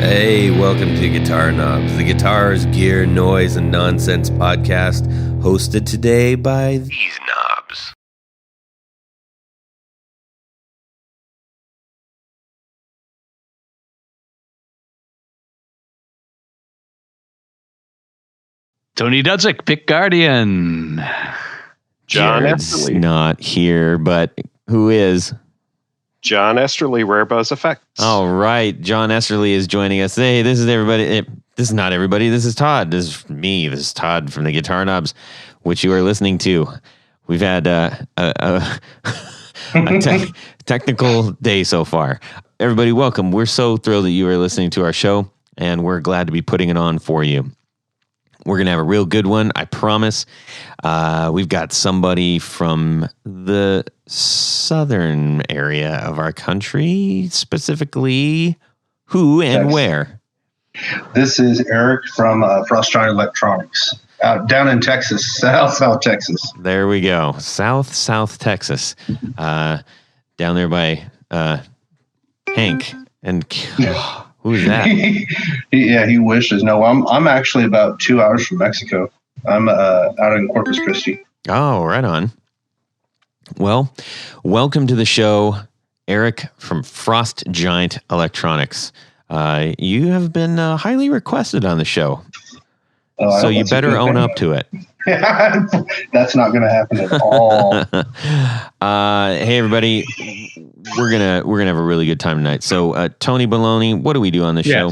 Hey, welcome to Guitar Knobs, the guitars, gear, noise, and nonsense podcast, hosted today by these knobs. Tony Dudzik, Pick Guardian. John Jared's Esterly. not here, but who is? John Esterly, Rare Buzz Effects. All right, John Esterly is joining us. Hey, this is everybody. This is not everybody. This is Todd. This is me. This is Todd from the Guitar Knobs, which you are listening to. We've had a technical day so far. Everybody, welcome. We're so thrilled that you are listening to our show, and we're glad to be putting it on for you. We're going to have a real good one, I promise. We've got somebody from the southern area of our country, specifically who and Texas. where? This is Eric from Fistfight Electronics, down in Texas, South Texas. There we go. South Texas. Down there by Hank. And who's that? He wishes. No, I'm actually about 2 hours from Mexico. I'm out in Corpus Christi. Oh, right on. Well, welcome to the show, Eric from Frost Giant Electronics. You have been highly requested on the show, so you better own up to it. That's not going to happen at all. Hey, everybody, we're gonna have a really good time tonight. So, Tony Baloney, what do we do on the show?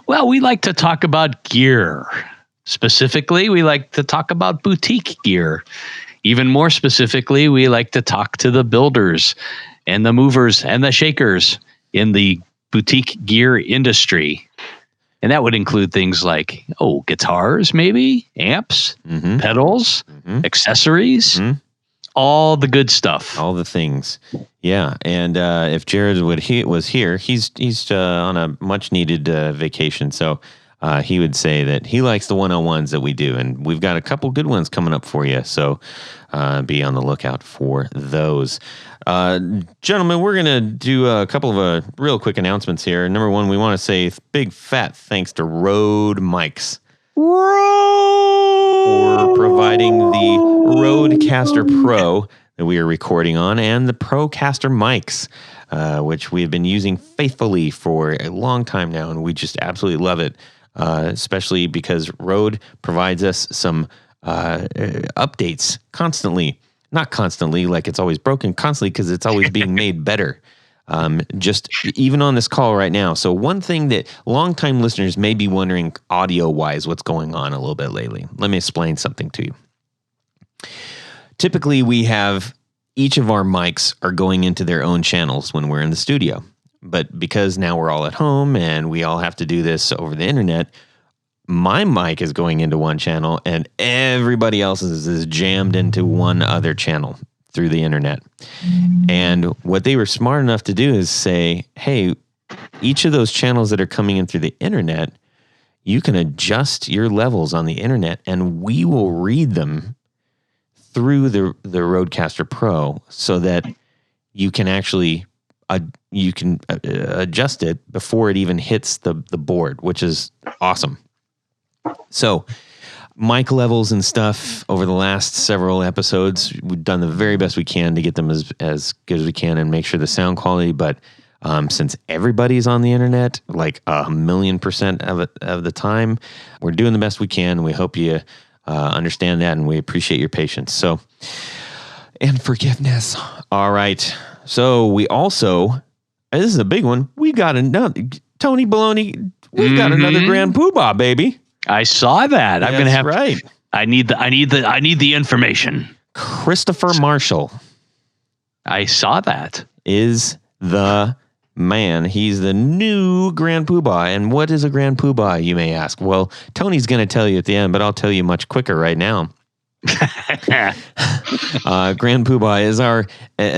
Well, we like to talk about gear. Specifically, we like to talk about boutique gear. Even more specifically, we like to talk to the builders and the movers and the shakers in the boutique gear industry. And that would include things like, guitars, maybe, amps, pedals, accessories, all the good stuff. All the things. Yeah. And if Jared was here, he's on a much needed vacation. So he would say that he likes the one-on-ones that we do. And we've got a couple good ones coming up for you. So be on the lookout for those. Gentlemen, we're going to do a couple of real quick announcements here. Number one, we want to say big fat thanks to Rode Mics for providing the Rodecaster Pro that we are recording on and the Procaster mics, which we have been using faithfully for a long time now, and we just absolutely love it, especially because Rode provides us some updates constantly. Not constantly, like it's always broken, constantly because it's always being made better. Just even on this call right now. So one thing that longtime listeners may be wondering audio-wise what's going on a little bit lately. Let me explain something to you. Typically, we have each of our mics are going into their own channels when we're in the studio. But because now we're all at home and we all have to do this over the internet, my mic is going into one channel and everybody else's is jammed into one other channel through the internet. And what they were smart enough to do is say, hey, each of those channels that are coming in through the internet, you can adjust your levels on the internet and we will read them through the Rodecaster Pro so that you can actually adjust it before it even hits the board, which is awesome. So mic levels and stuff over the last several episodes, we've done the very best we can to get them as good as we can and make sure the sound quality. But since everybody's on the internet, like 1,000,000% of the time, we're doing the best we can. We hope you understand that, and we appreciate your patience. So, and forgiveness. All right. So we also, this is a big one. We got another Tony Baloney. We've got another Grand Poobah, baby. I saw that. I'm gonna have. Right. I need the information. Christopher Marshall I saw that. is the man. He's the new Grand Poobah. And what is a Grand Poobah, you may ask? Well, Tony's going to tell you at the end, but I'll tell you much quicker right now. Grand Poobah is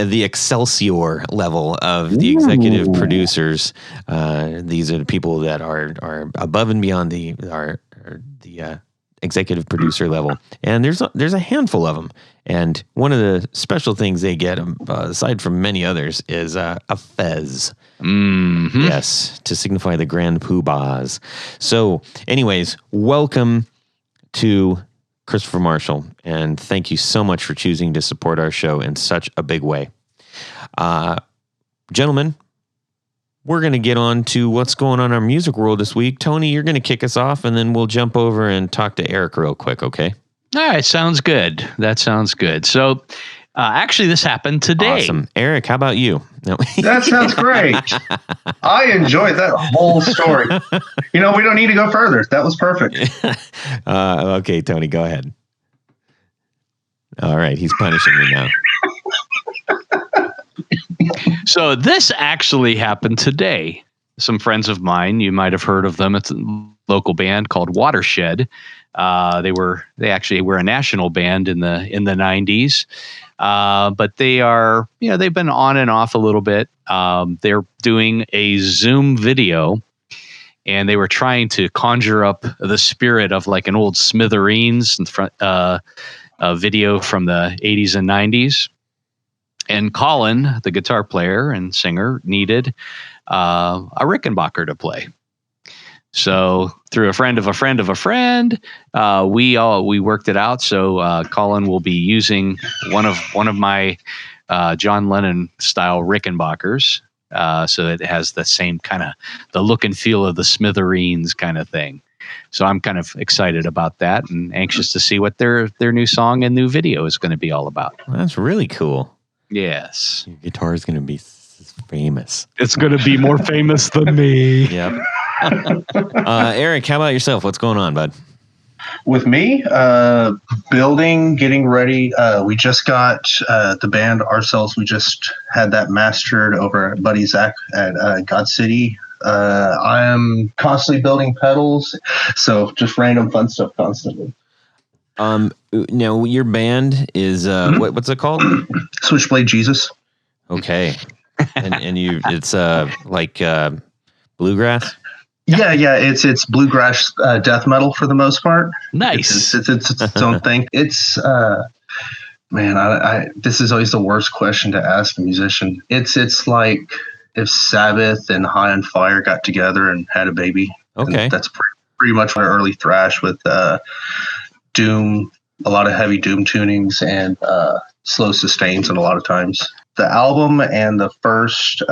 the Excelsior level of the executive producers. These are the people that are above and beyond the executive producer level. And there's a handful of them. And one of the special things they get, aside from many others, is a fez. Mm-hmm. Yes, to signify the grand poobahs. So, anyways, welcome to Christopher Marshall, and thank you so much for choosing to support our show in such a big way. Gentlemen, we're going to get on to what's going on in our music world this week. Tony, you're going to kick us off, and then we'll jump over and talk to Eric real quick, okay? All right, sounds good. That sounds good. So, actually, this happened today. Awesome. Eric, how about you? No. That sounds great. I enjoyed that whole story. We don't need to go further. That was perfect. Okay, Tony, go ahead. All right, he's punishing me now. So this actually happened today. Some friends of mine, you might have heard of them. It's a local band called Watershed. They actually were a national band in the 90s. But they are, they've been on and off a little bit. They're doing a Zoom video, and they were trying to conjure up the spirit of like an old Smithereens video from the 80s and 90s. And Colin, the guitar player and singer, needed a Rickenbacker to play. So through a friend of a friend of a friend, we worked it out. So Colin will be using one of my John Lennon style Rickenbackers. So it has the same kind of the look and feel of the Smithereens kind of thing. So I'm kind of excited about that and anxious to see what their new song and new video is going to be all about. Well, that's really cool. Yes. Your guitar is going to be famous. It's going to be more famous than me. Yep. Eric, how about yourself? What's going on, bud? With me, building, getting ready. We just got the band ourselves. We just had that mastered over at Buddy Zach at God City. I am constantly building pedals, so just random fun stuff constantly. Now your band is what's it called? Switchblade Jesus. Okay, and it's like bluegrass. Yeah, it's bluegrass death metal for the most part. Nice. It's its own thing. It's man, I this is always the worst question to ask a musician. It's like if Sabbath and High on Fire got together and had a baby. Okay, and that's pretty much my early thrash with doom, a lot of heavy doom tunings and slow sustains, and a lot of times the album and the first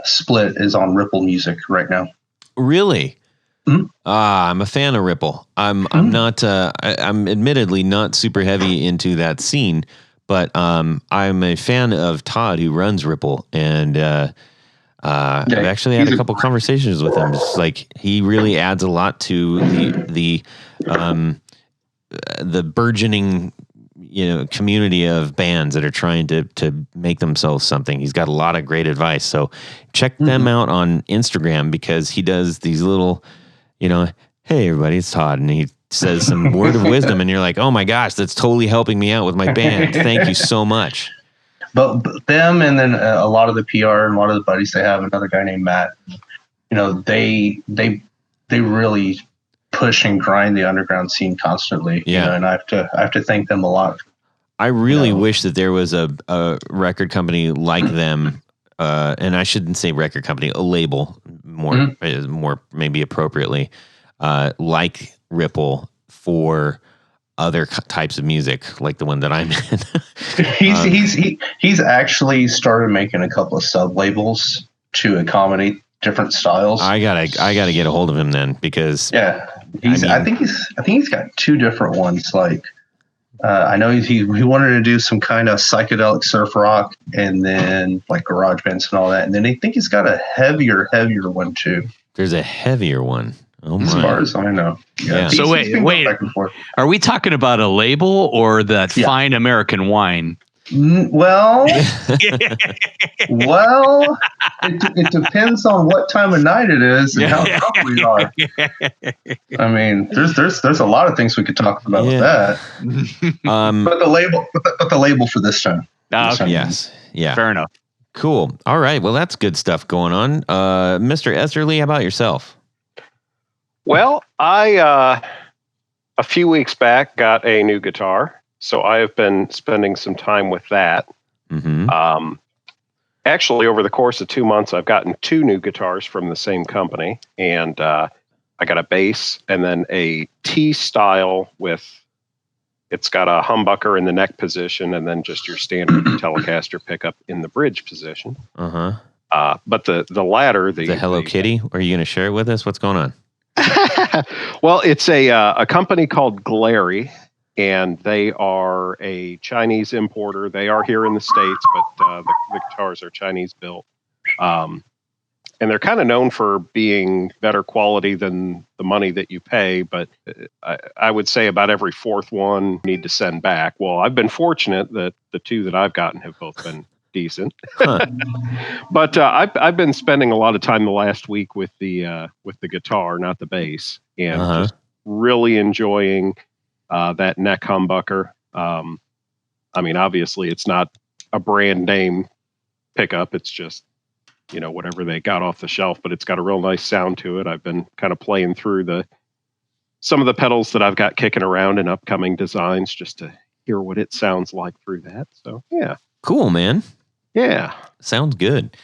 split is on Ripple Music right now. Really? Mm-hmm. I'm a fan of Ripple. I'm not. I'm admittedly not super heavy into that scene, but I'm a fan of Todd, who runs Ripple, and I've actually had a couple conversations with him. It's like he really adds a lot to the burgeoning community of bands that are trying to make themselves something. He's got a lot of great advice. So check them out on Instagram, because he does these little, hey everybody, it's Todd. And he says some word of wisdom, and you're like, oh my gosh, that's totally helping me out with my band. Thank you so much. But them, and then a lot of the PR and a lot of the buddies they have, another guy named Matt, they really push and grind the underground scene constantly. Yeah. And I have to thank them a lot. I really wish that there was a record company like them, and I shouldn't say record company, a label more maybe appropriately, like Ripple for other types of music, like the one that I'm in. He's actually started making a couple of sub labels to accommodate different styles. I gotta get a hold of him then, because I think he's got two different ones. Like I know he wanted to do some kind of psychedelic surf rock, and then like garage bands and all that, and then I think he's got a heavier one too. There's a heavier one. Oh my. As far as I know. Yeah. So wait, back and forth. are we talking about a label or that fine American wine? Well, it depends on what time of night it is and how drunk we are. I mean, there's a lot of things we could talk about with that. But the label for this time. Okay. Yes. Yeah. Fair enough. Cool. All right. Well, that's good stuff going on. Mr. Esterly, how about yourself? Well, I a few weeks back, got a new guitar. So I have been spending some time with that. Mm-hmm. Actually, over the course of 2 months, I've gotten 2 new guitars from the same company. And I got a bass and then a T style it's got a humbucker in the neck position and then just your standard Telecaster pickup in the bridge position. Uh-huh. But the latter, the Hello Kitty, are you going to share it with us? What's going on? Well, it's a company called Glary, and they are a Chinese importer. They are here in the States, but the guitars are Chinese built. And they're kind of known for being better quality than the money that you pay. But I would say about every fourth one you need to send back. Well, I've been fortunate that the 2 that I've gotten have both been decent. Huh. But I've been spending a lot of time the last week with the guitar, not the bass, and just really enjoying that neck humbucker. I mean, obviously, it's not a brand name pickup. It's just whatever they got off the shelf, but it's got a real nice sound to it. I've been kind of playing through some of the pedals that I've got kicking around in upcoming designs just to hear what it sounds like through that. So yeah, cool, man. Yeah. Sounds good.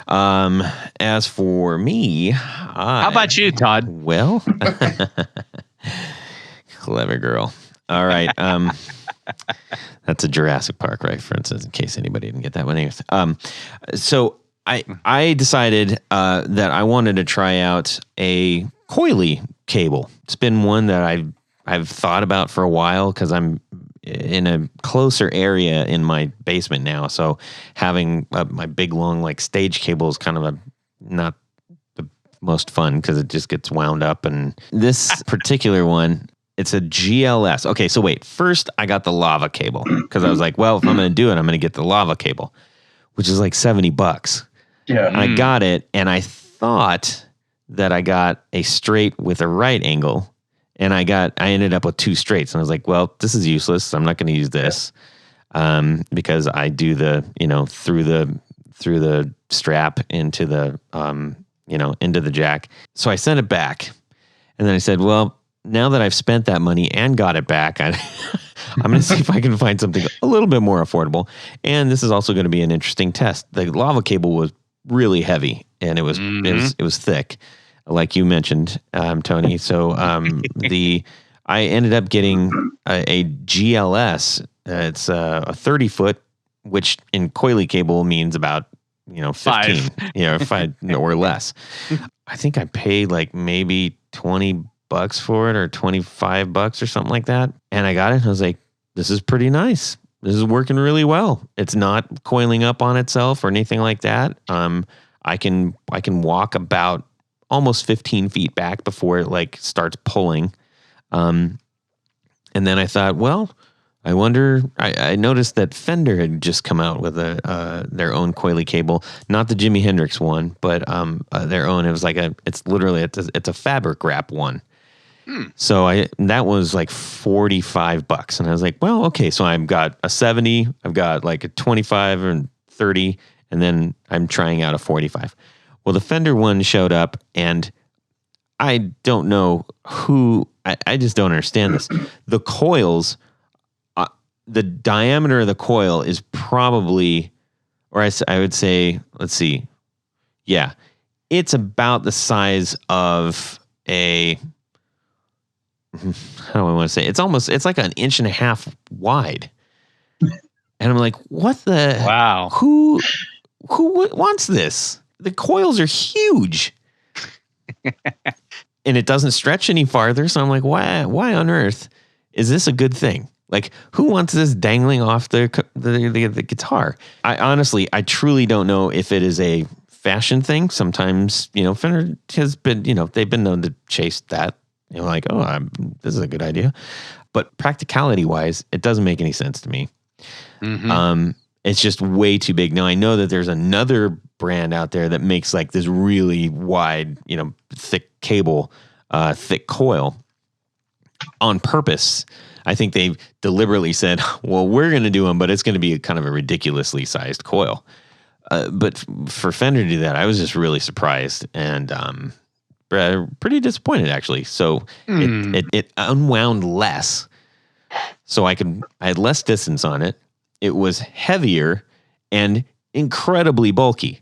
As for me, How about you, Todd? Well, clever girl. All right. That's a Jurassic Park reference, in case anybody didn't get that one. Anyways, so I decided that I wanted to try out a coily cable. It's been one that I've thought about for a while because I'm in a closer area in my basement now. So having my big long stage cable is kind of not the most fun because it just gets wound up. And this particular one, it's a GLS. Okay, so wait. First, I got the lava cable because I was like, well, if I'm going to do it, I'm going to get the lava cable, which is like $70. Yeah. And I got it, and I thought that I got a straight with a right angle. And I ended up with 2 straights, and I was like, "Well, this is useless. I'm not going to use this because I do the through the strap into the into the jack." So I sent it back, and then I said, "Well, now that I've spent that money and got it back, I'm going to see if I can find something a little bit more affordable." And this is also going to be an interesting test. The lava cable was really heavy, and it was thick, like you mentioned, Tony. So I ended up getting a GLS. It's a 30-foot, which in coily cable means about 15, 5 or less. I think I paid maybe $20 for it, or $25 or something like that. And I got it. And I was like, this is pretty nice. This is working really well. It's not coiling up on itself or anything like that. I can walk about almost 15 feet back before it starts pulling. And then I thought, well, I wonder, I noticed that Fender had just come out with their own coily cable, not the Jimi Hendrix one, but their own. It was it's literally a fabric wrap one. So that was $45, and I was like, well, okay, so I've got a 70, I've got a 25 and 30, and then I'm trying out a 45. Well, the Fender one showed up, and I don't know I just don't understand this. The coils, the diameter of the coil is probably, or I would say, let's see, yeah, it's about the size of how do I want to say? It's like an inch and a half wide. And I'm like, what the? Wow. Who wants this? The coils are huge. And it doesn't stretch any farther. So I'm like, why on earth is this a good thing? Who wants this dangling off the guitar? I truly don't know if it is a fashion thing. Sometimes, Fender has been, they've been known to chase that. This is a good idea. But practicality wise, it doesn't make any sense to me. Mm-hmm. It's just way too big. Now, I know that there's another brand out there that makes this really wide, thick cable, thick coil on purpose. I think they've deliberately said, well, we're going to do them, but it's going to be kind of a ridiculously sized coil. But for Fender to do that, I was just really surprised. And pretty disappointed actually. So it unwound less, so I had less distance on it. It was heavier and incredibly bulky.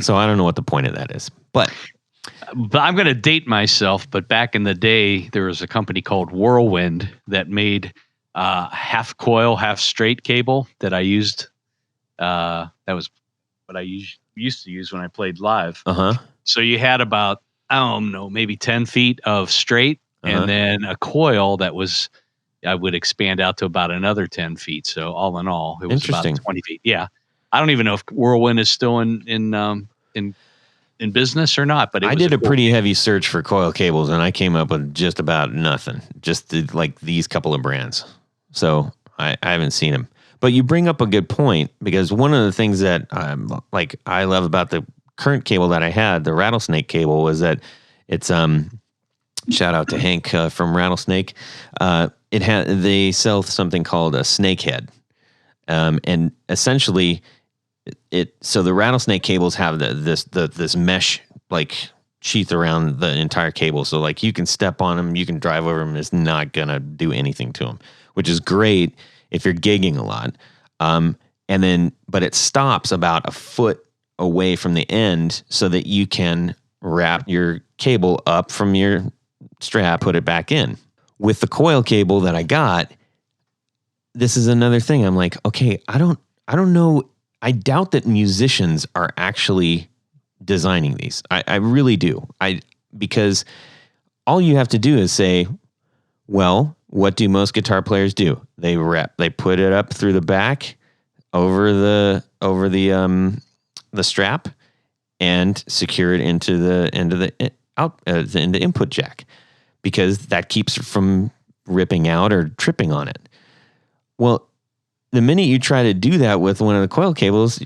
So I don't know what the point of that is, but I'm going to date myself. But back in the day, there was a company called Whirlwind that made half coil, half straight cable that I used. That was what I used to use when I played live. So you had about, I don't know, maybe 10 feet of straight, and then a coil that was, I would expand out to about another 10 feet. So all in all, it was about 20 feet. Yeah. I don't even know if Whirlwind is still in business or not, but I did a pretty heavy search for coil cables, and I came up with just about nothing, just like these couple of brands. So I haven't seen them. But you bring up a good point, because one of the things that I love about the current cable that I had, the Rattlesnake cable, was that it's shout out to Hank from Rattlesnake. They sell something called a snakehead, and essentially so the Rattlesnake cables have this mesh like sheath around the entire cable, so like you can step on them, you can drive over them, it's not gonna do anything to them, which is great if you're gigging a lot. But it stops about a foot away from the end, so that you can wrap your cable up from your strap, put it back in. With the coil cable that I got, this is another thing. I'm like, okay, I don't know. I doubt that musicians are actually designing these. I really do. Because all you have to do is say, well, what do most guitar players do? They put it up through the back, over the strap, and secure it into the input jack, because that keeps it from ripping out or tripping on it. Well, the minute you try to do that with one of the coil cables,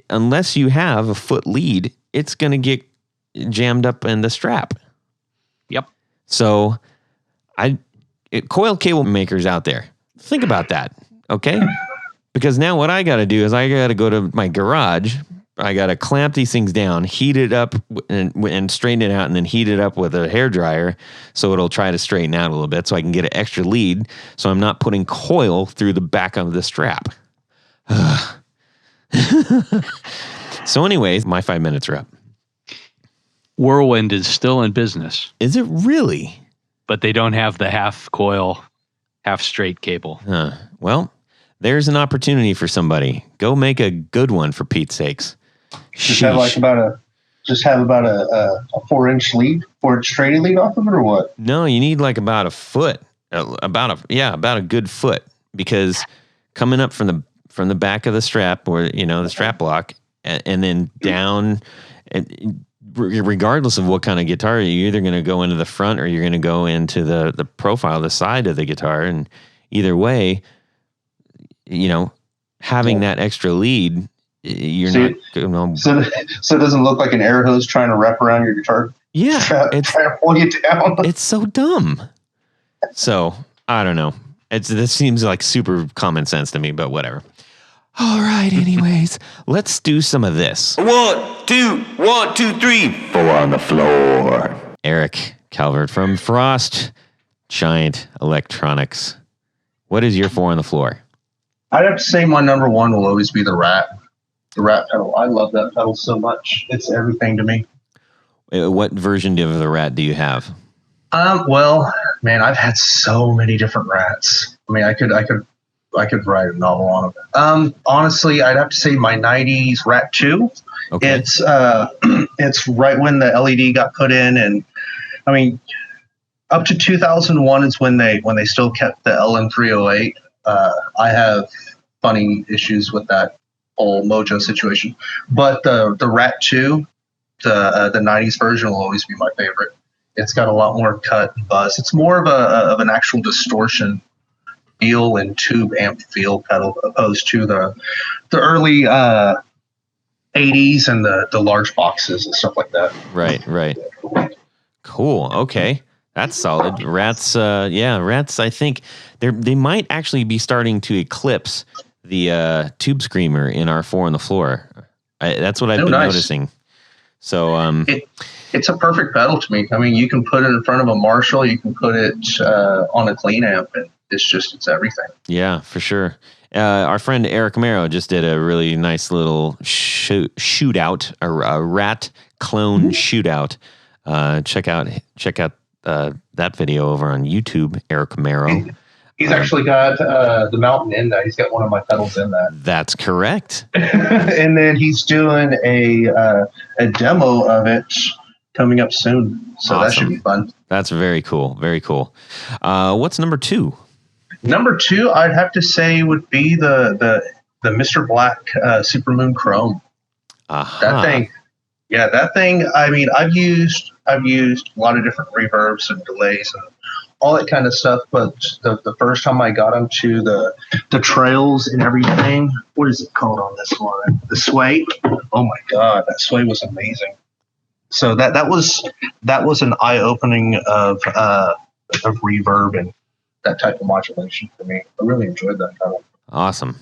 unless you have a foot lead, it's going to get jammed up in the strap. Yep. So coil cable makers out there, think about that, okay? Because now what I got to do is I got to go to my garage. I got to clamp these things down, heat it up, and straighten it out, and then heat it up with a hairdryer so it'll try to straighten out a little bit, so I can get an extra lead, so I'm not putting coil through the back of the strap. So anyways, my 5 minutes are up. Whirlwind is still in business. Is it really? But they don't have the half coil, half straight cable. Well, there's an opportunity for somebody. Go make a good one, for Pete's sakes. Just have about a 4-inch lead, 4-inch straight lead off of it, or what? No, you need like about a foot, about a good foot, because coming up from the back of the strap, or the strap block, and then down, and regardless of what kind of guitar, you're either going to go into the front or you're going to go into the profile, the side of the guitar, and either way, having that extra lead, you're not. So it doesn't look like an air hose trying to wrap around your guitar. Yeah, trying to pull you down. It's so dumb. So I don't know. This seems like super common sense to me, but whatever. All right. Anyways, let's do some of this. 1, 2, 1, 2, 3. 4 on the floor. Eric Calvert from Frost Giant Electronics. What is your 4 on the floor? I'd have to say my number 1 will always be the Rat. The Rat pedal. I love that pedal so much. It's everything to me. What version of the Rat do you have? Well, man, I've had so many different Rats. I mean, I could write a novel on them. Honestly, I'd have to say my 90s Rat 2. Okay. It's right when the LED got put in, and I mean, up to 2001 is when they still kept the LM308. I have funny issues with that whole Mojo situation, but the Rat 2, the 90s version, will always be my favorite. It's got a lot more cut and buzz. It's more of an actual distortion feel and tube amp feel pedal, opposed to the early 80s and the large boxes and stuff like that. Right. Cool. Okay. That's solid. Rats, Rats, I think they might actually be starting to eclipse the Tube Screamer in our 4 on the floor. That's what I've been noticing. So it's a perfect pedal to me. I mean, you can put it in front of a Marshall, you can put it on a clean amp, and it's everything. Yeah, for sure. Our friend Eric Camaro just did a really nice little shootout, a rat clone shootout. Check out that video over on YouTube, Eric Camaro. He's actually got the Mountain in that. He's got one of my pedals in that. That's correct. And then he's doing a demo of it coming up soon. So Awesome. That should be fun. That's very cool. Very cool. What's number 2? Number 2, I'd have to say would be the Mr. Black Supermoon Chrome. That thing. Yeah, that thing. I mean, I've used a lot of different reverbs and delays and all that kind of stuff. But the first time I got into the trails and everything, what is it called on this one? The sway. Oh my God, that sway was amazing. So that was an eye opening of reverb and that type of modulation for me. I really enjoyed that pedal. Awesome.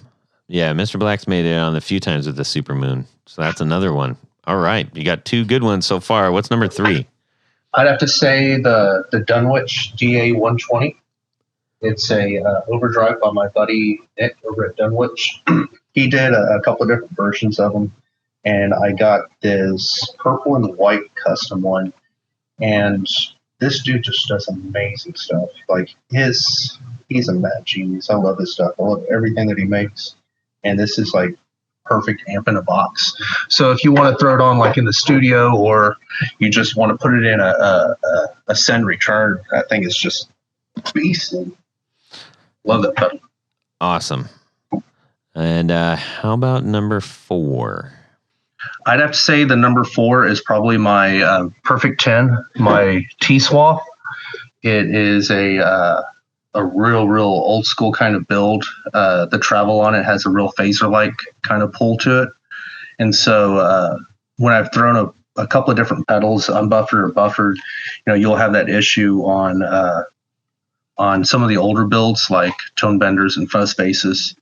Yeah, Mr. Black's made it on a few times with the Supermoon. So that's another one. All right. You got 2 good ones so far. What's number 3? I'd have to say the Dunwich DA120. It's a overdrive by my buddy Nick over at Dunwich. He did a couple of different versions of them, and I got this purple and white custom one. And this dude just does amazing stuff. Like he's a mad genius. I love his stuff. I love everything that he makes. And this is like perfect amp in a box. So if you want to throw it on like in the studio, or you just want to put it in a send return, that thing is just beastly. Love that pedal. Awesome. And how about number 4? I'd have to say the number 4 is probably my Perfect 10, my T-Swath. It is a real old school kind of build. The travel on it has a real phaser-like kind of pull to it. And so when I've thrown a couple of different pedals, unbuffered or buffered, you'll have that issue on some of the older builds like tone benders and fuzz bases.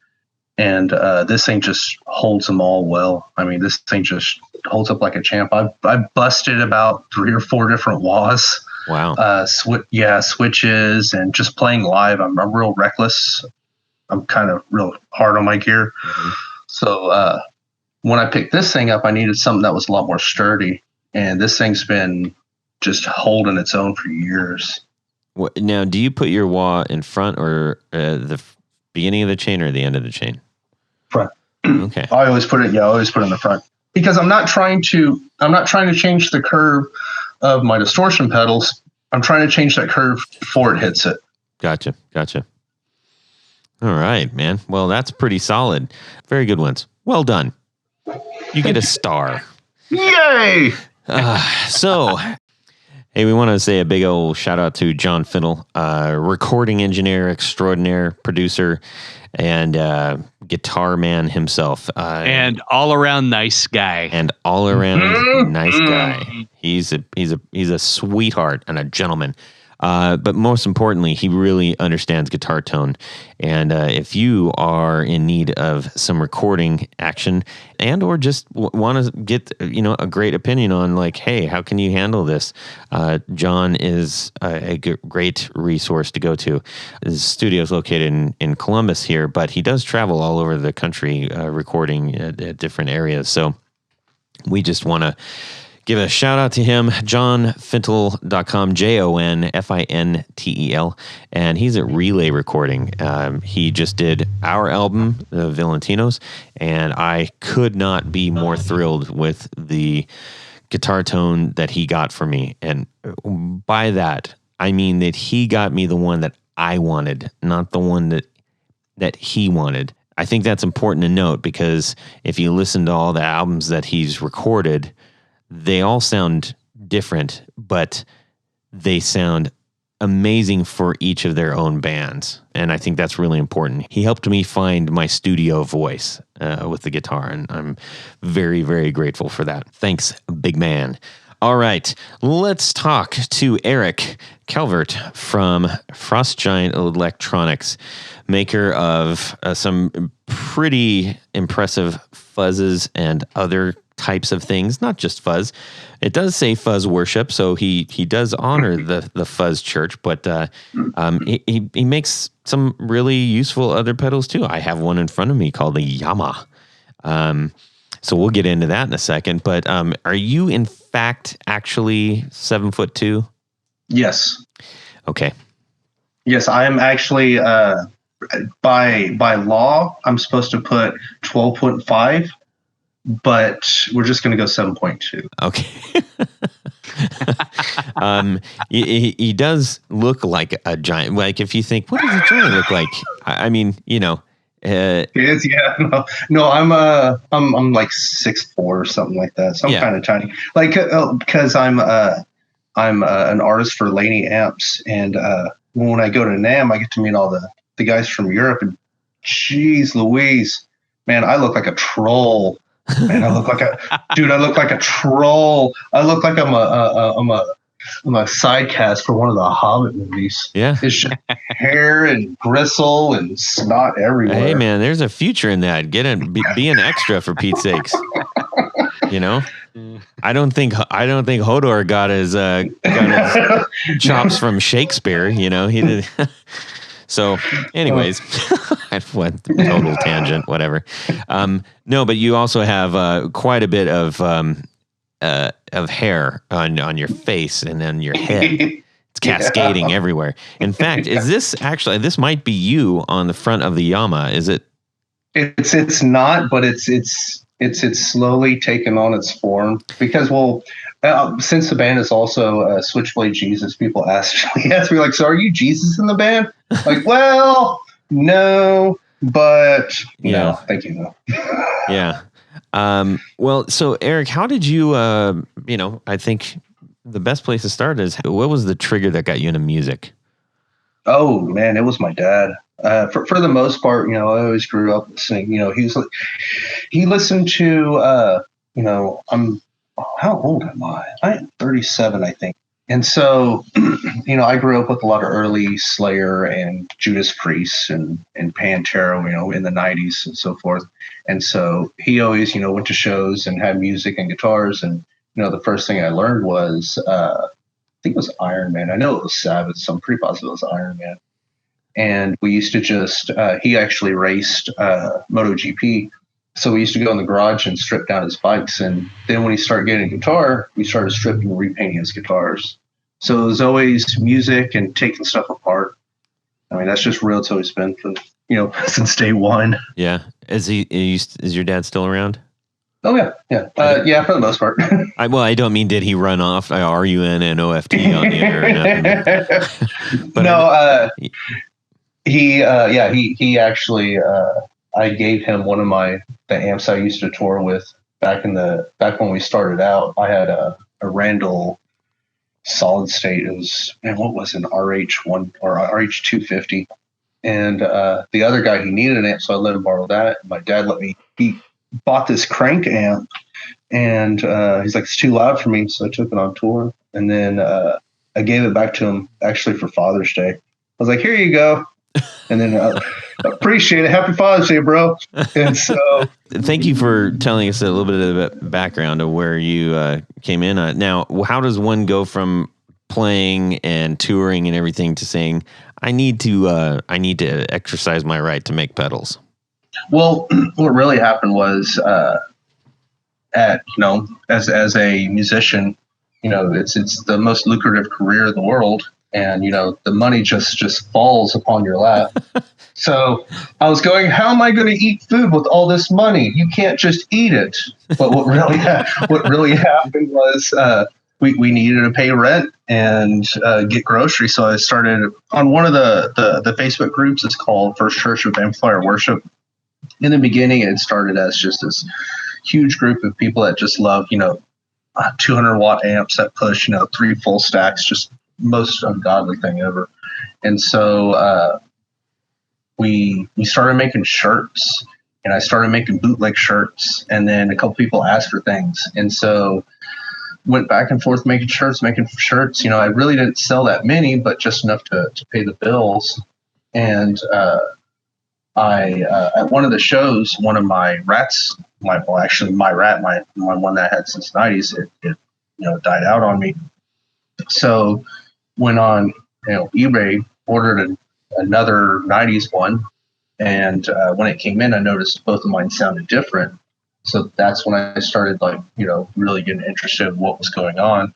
And this thing just holds them all well. I mean, this thing just holds up like a champ. I've busted about 3 or 4 different wahs. Wow. Switches, and just playing live. I'm real reckless. I'm kind of real hard on my gear. Mm-hmm. So when I picked this thing up, I needed something that was a lot more sturdy. And this thing's been just holding its own for years. Now, do you put your wah in front or the beginning of the chain or the end of the chain? Front. Okay. I always put it in the front because I'm not trying to change the curve of my distortion pedals. I'm trying to change that curve before it hits it. Gotcha. All right, man. Well, that's pretty solid. Very good ones. Well done. You get a star. Yay! So, hey, we want to say a big old shout out to John Fiddle, recording engineer extraordinaire, producer, and guitar man himself. And all around nice guy. And all around nice guy. He's a sweetheart and a gentleman. But most importantly, he really understands guitar tone. And if you are in need of some recording action and or just want to get a great opinion on like, hey, how can you handle this? John is a great resource to go to. His studio is located in Columbus here, but he does travel all over the country recording at different areas. So we just want to give a shout out to him, johnfintel.com, JONFINTEL, and he's at Relay Recording. He just did our album, The Valentinos, and I could not be more thrilled with the guitar tone that he got for me. And by that, I mean that he got me the one that I wanted, not the one that he wanted. I think that's important to note because if you listen to all the albums that he's recorded, they all sound different, but they sound amazing for each of their own bands. And I think that's really important. He helped me find my studio voice with the guitar, and I'm very, very grateful for that. Thanks, big man. All right, let's talk to Eric Calvert from Frost Giant Electronics, maker of some pretty impressive fuzzes and other types of things, not just fuzz. It does say fuzz worship, so he does honor the fuzz church, but he makes some really useful other pedals too. I have one in front of me called a Yama. So we'll get into that in a second. But are you in fact actually 7'2"? Yes. Okay. Yes, I am actually. By law, I'm supposed to put 12.5, but we're just going to go 7.2. Okay. He does look like a giant. Like if you think, what does a giant look like? I mean, you know. It is, yeah. No, I'm like 6'4" or something like that. So I'm kind of tiny. Like because I'm an artist for Laney Amps, and when I go to NAMM, I get to meet all the guys from Europe, and geez Louise, man, I look like a troll. Man, I look like a troll. I look like I'm a side cast for one of the Hobbit movies. Yeah. It's just hair and gristle and snot everywhere. Hey man, there's a future in that. Be an extra for Pete's sakes. You know? I don't think Hodor got his chops from Shakespeare, you know. He did. So, anyways, I went total tangent, whatever. No, but you also have quite a bit of hair on your face and on your head. It's cascading everywhere. In fact, is this actually? This might be you on the front of the Yama. Is it? It's not, but it's slowly taken on its form because since the band is also Switchblade Jesus, people ask me like, so are you Jesus in the band? Like, well, no, but no, thank you, no. Yeah. Well, so Eric, how did you, I think the best place to start is, what was the trigger that got you into music? Oh man, it was my dad. For the most part, I always grew up listening. He listened to, how old am I? I'm 37, I think. And so, I grew up with a lot of early Slayer and Judas Priest and Pantera, in the 90s and so forth. And so he always, went to shows and had music and guitars. And, the first thing I learned was, I think it was Iron Man. I know it was Sabbath, so I'm pretty positive it was Iron Man. And we used to just, he actually raced MotoGP. So we used to go in the garage and strip down his bikes. And then when he started getting a guitar, we started stripping and repainting his guitars. So it was always music and taking stuff apart. I mean, that's just real. It's always been from, since day one. Yeah. Is your dad still around? Oh, yeah. Yeah. Yeah, for the most part. I don't mean, did he run off RUNNOFT on the air or nothing? But no, he actually, I gave him one of the amps I used to tour with back when we started out. I had a Randall solid state. It was, what was an RH1 or RH250. And the other guy, he needed an amp, so I let him borrow that. My dad he bought this crank amp, and he's like, it's too loud for me, so I took it on tour. And then I gave it back to him actually for Father's Day. I was like, here you go. And then appreciate it. Happy Father's Day, bro. And so, thank you for telling us a little bit of the background of where you came in on. Now, how does one go from playing and touring and everything to saying, I need to exercise my right to make pedals? Well, what really happened was, as a musician, it's the most lucrative career in the world. And, the money just falls upon your lap. So I was going, how am I going to eat food with all this money? You can't just eat it. But what really happened was we needed to pay rent and get groceries. So I started on one of the Facebook groups. It's called First Church of Amplifier Worship. In the beginning, it started as just this huge group of people that just love, 200-watt amps that push, 3 full stacks, just most ungodly thing ever. And so we started making shirts, and I started making bootleg shirts, and then a couple people asked for things, and so went back and forth making shirts. I really didn't sell that many, but just enough to pay the bills. And I at one of the shows, one of my rats, my one that I had since the 90s, it died out on me. So went on eBay, ordered another 90s one, and when it came in, I noticed both of mine sounded different. So that's when I started really getting interested in what was going on.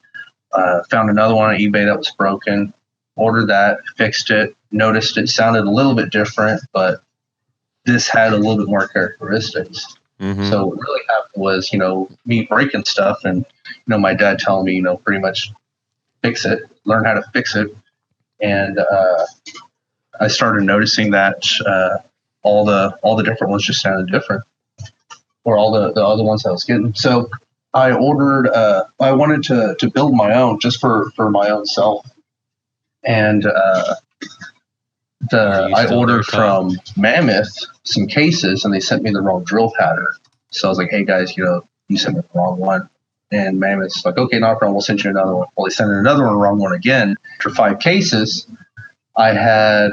Found another one on eBay that was broken, ordered that, fixed it, noticed it sounded a little bit different, but this had a little bit more characteristics. Mm-hmm. So what really happened was, me breaking stuff and, my dad telling me, pretty much fix it, learn how to fix it. And I started noticing that all the different ones just sounded different, or all the other ones I was getting. So I ordered, I wanted to build my own just for my own self. And I ordered from Mammoth some cases, and they sent me the wrong drill pattern. So I was like, hey guys, you sent me the wrong one. And Mammoth's like, okay, no problem, we'll send you another one. Well, they sent another one, wrong one again. After 5 cases, I had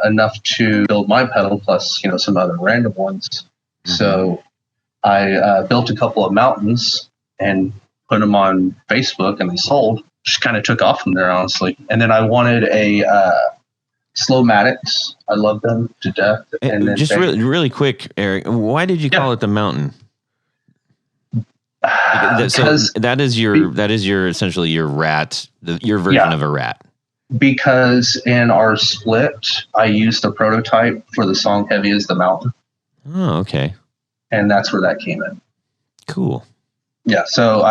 enough to build my pedal plus, some other random ones. Mm-hmm. So I built a couple of mountains and put them on Facebook, and they sold. Just kind of took off from there, honestly. And then I wanted a Slowmatics. I love them to death. And then just really quick, Eric, why did you call it the Mountain? So that is your essentially your rat, your version of a rat. Because in our split, I used the prototype for the song "Heavy as the Mountain." Oh, okay. And that's where that came in. Cool. Yeah, so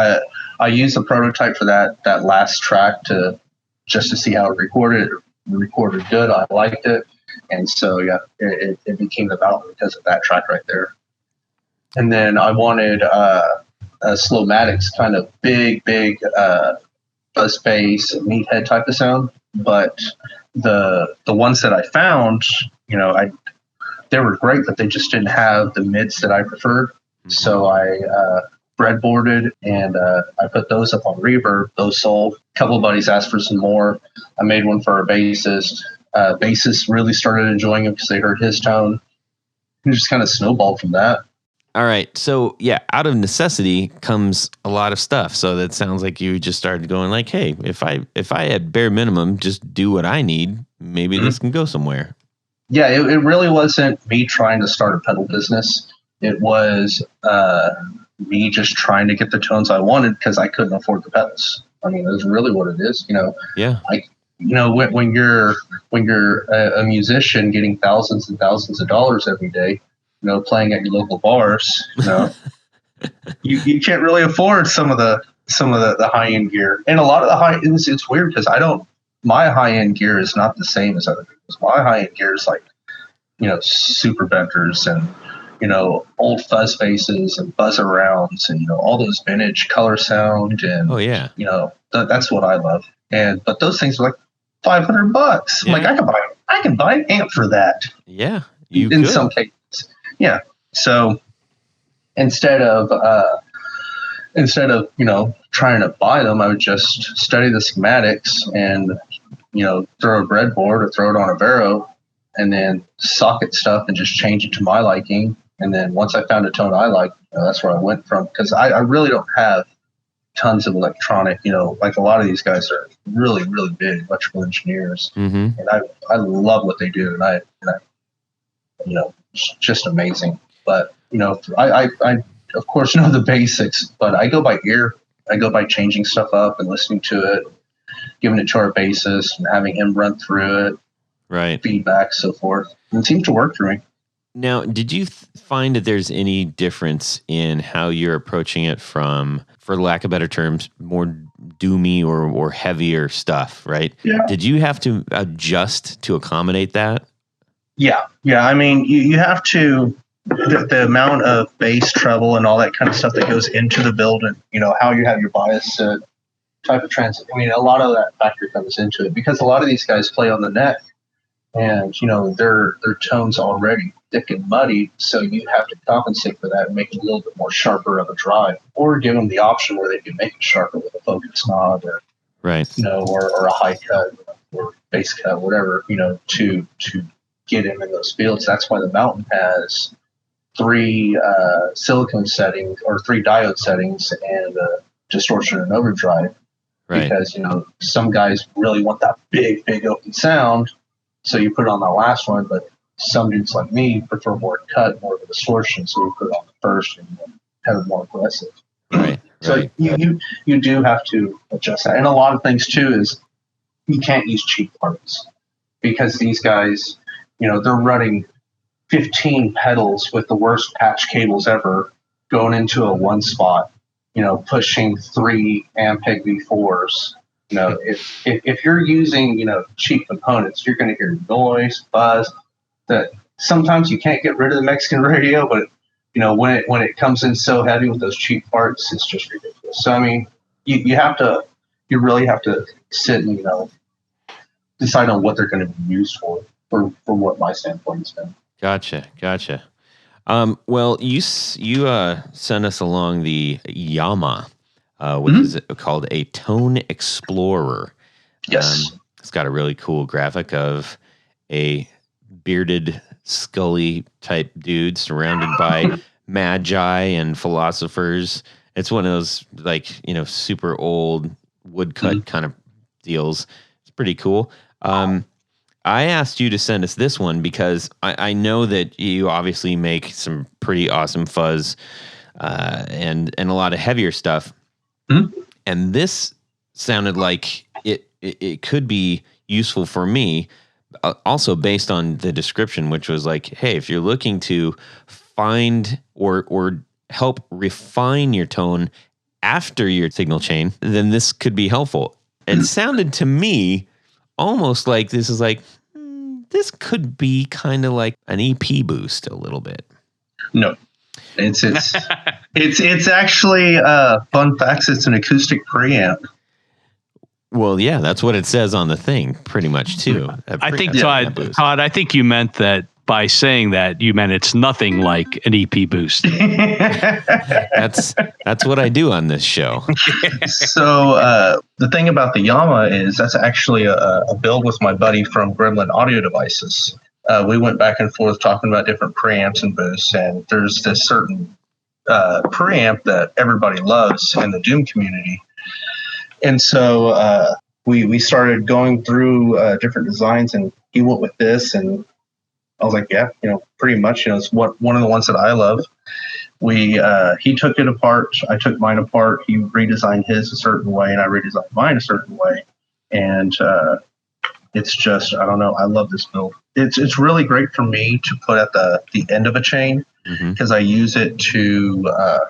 I used the prototype for that last track to see how it recorded. It recorded good. I liked it, and so it became the Mountain because of that track right there. And then I wanted a Slowmatics kind of big buzz bass meathead type of sound. But the ones that I found, they were great, but they just didn't have the mids that I preferred. Mm-hmm. So I breadboarded and I put those up on Reverb. Those sold. A couple of buddies asked for some more. I made one for a bassist. Bassist really started enjoying it because they heard his tone. It just kind of snowballed from that. All right. So out of necessity comes a lot of stuff. So that sounds like you just started going like, hey, if I at bare minimum just do what I need, maybe this can go somewhere. Yeah, it really wasn't me trying to start a pedal business. It was me just trying to get the tones I wanted because I couldn't afford the pedals. I mean, that's really what it is. Yeah. When you're a musician getting thousands and thousands of dollars every day, playing at your local bars, you can't really afford some of the high end gear. And a lot of the it's weird because my high end gear is not the same as other people's. My high end gear is like, super benders and, old fuzz basses and buzz arounds and, all those vintage color sound. And, that's what I love. But those things are like $500. Yeah. Like I can buy an amp for that. Yeah. In some cases. Yeah. So instead of trying to buy them, I would just study the schematics and throw a breadboard or throw it on a Vero and then socket stuff and just change it to my liking. And then once I found a tone I like, that's where I went from, because I really don't have tons of electronic. Like a lot of these guys are really, really big electrical engineers, and I love what they do, and I it's just amazing. But I of course know the basics, but I go by ear. I go by changing stuff up and listening to it, giving it to our bassist and having him run through it, right? Feedback, so forth. And it seems to work for me. Now, did you find that there's any difference in how you're approaching it from, for lack of better terms, more doomy or heavier stuff, right? Yeah. Did you have to adjust to accommodate that? Yeah. I mean, you have to, the amount of bass, treble, and all that kind of stuff that goes into the build, and how you have your bias type of transit. I mean, a lot of that factor comes into it because a lot of these guys play on the neck, and their tone's already thick and muddy, so you have to compensate for that and make it a little bit more sharper of a drive, or give them the option where they can make it sharper with a focus knob, or or a high cut or bass cut, whatever, to get him in those fields. That's why the Mountain has 3 silicon settings or 3 diode settings and distortion and overdrive. Right. Because, some guys really want that big open sound. So you put it on the last one, but some dudes like me prefer more cut, more of a distortion. So we put it on the first and have it more aggressive. Right. So you do have to adjust that. And a lot of things too is you can't use cheap parts because these guys, they're running 15 pedals with the worst patch cables ever going into a one spot, pushing 3 Ampeg V4s. If you're using, cheap components, you're going to hear noise, buzz. That sometimes you can't get rid of the Mexican radio, but when it comes in so heavy with those cheap parts, it's just ridiculous. So I mean, you really have to sit and decide on what they're going to be used for what my standpoint has been. Gotcha. Well, you sent us along the Yama, which is called a Tone Explorer. Yes. It's got a really cool graphic of a bearded, scully type dude surrounded by magi and philosophers. It's one of those super old woodcut kind of deals. It's pretty cool. I asked you to send us this one because I know that you obviously make some pretty awesome fuzz and a lot of heavier stuff. Mm-hmm. And this sounded like it could be useful for me, also based on the description, which was like, hey, if you're looking to find or help refine your tone after your signal chain, then this could be helpful. It sounded to me almost like this is like, this could be kind of like an EP boost a little bit. No, it's actually fun facts. It's an acoustic preamp. Well, yeah, that's what it says on the thing, pretty much too. I think Todd, I think you meant that by saying that you meant it's nothing like an EP boost. That's what I do on this show. So the thing about the Yama is that's actually a build with my buddy from Gremlin Audio Devices. We went back and forth talking about different preamps and boosts, and there's this certain preamp that everybody loves in the Doom community. And so we started going through different designs, and he went with this, and I was like, yeah, pretty much, it's one of the ones that I love. He took it apart. I took mine apart. He redesigned his a certain way, and I redesigned mine a certain way. And it's just, I don't know. I love this build. It's really great for me to put at the end of a chain because I use it to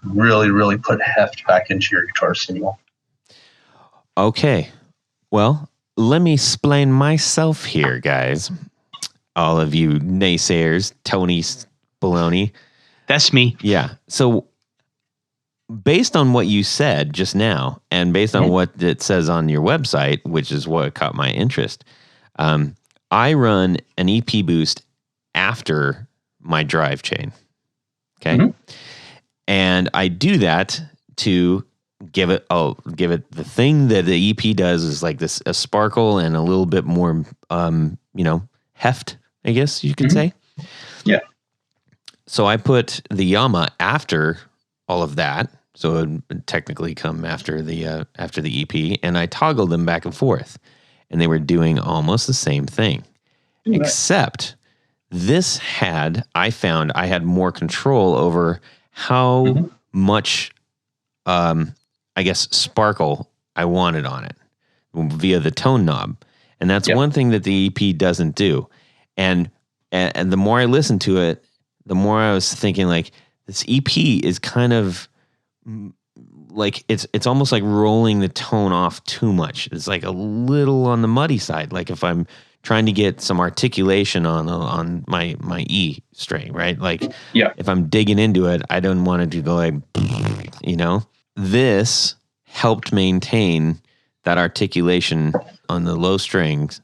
really, really put heft back into your guitar signal. Okay. Well, let me explain myself here, guys. All of you naysayers, Tony Baloney. That's me. Yeah. So based on what you said just now, and based on what it says on your website, which is what caught my interest, I run an EP boost after my drive chain. Okay. And I do that to give it the thing that the EP does is like this, a sparkle and a little bit more, heft, I guess you could say. Yeah. So I put the Yama after all of that. So it would technically come after the EP, and I toggled them back and forth, and they were doing almost the same thing, except this I found I had more control over how much, sparkle I wanted on it via the tone knob. And that's one thing that the EP doesn't do. And the more I listened to it, the more I was thinking like this EP is kind of like it's almost like rolling the tone off too much. It's like a little on the muddy side. Like if I'm trying to get some articulation on my E string, right? Like if I'm digging into it, I don't want it to go like, This helped maintain that articulation on the low strings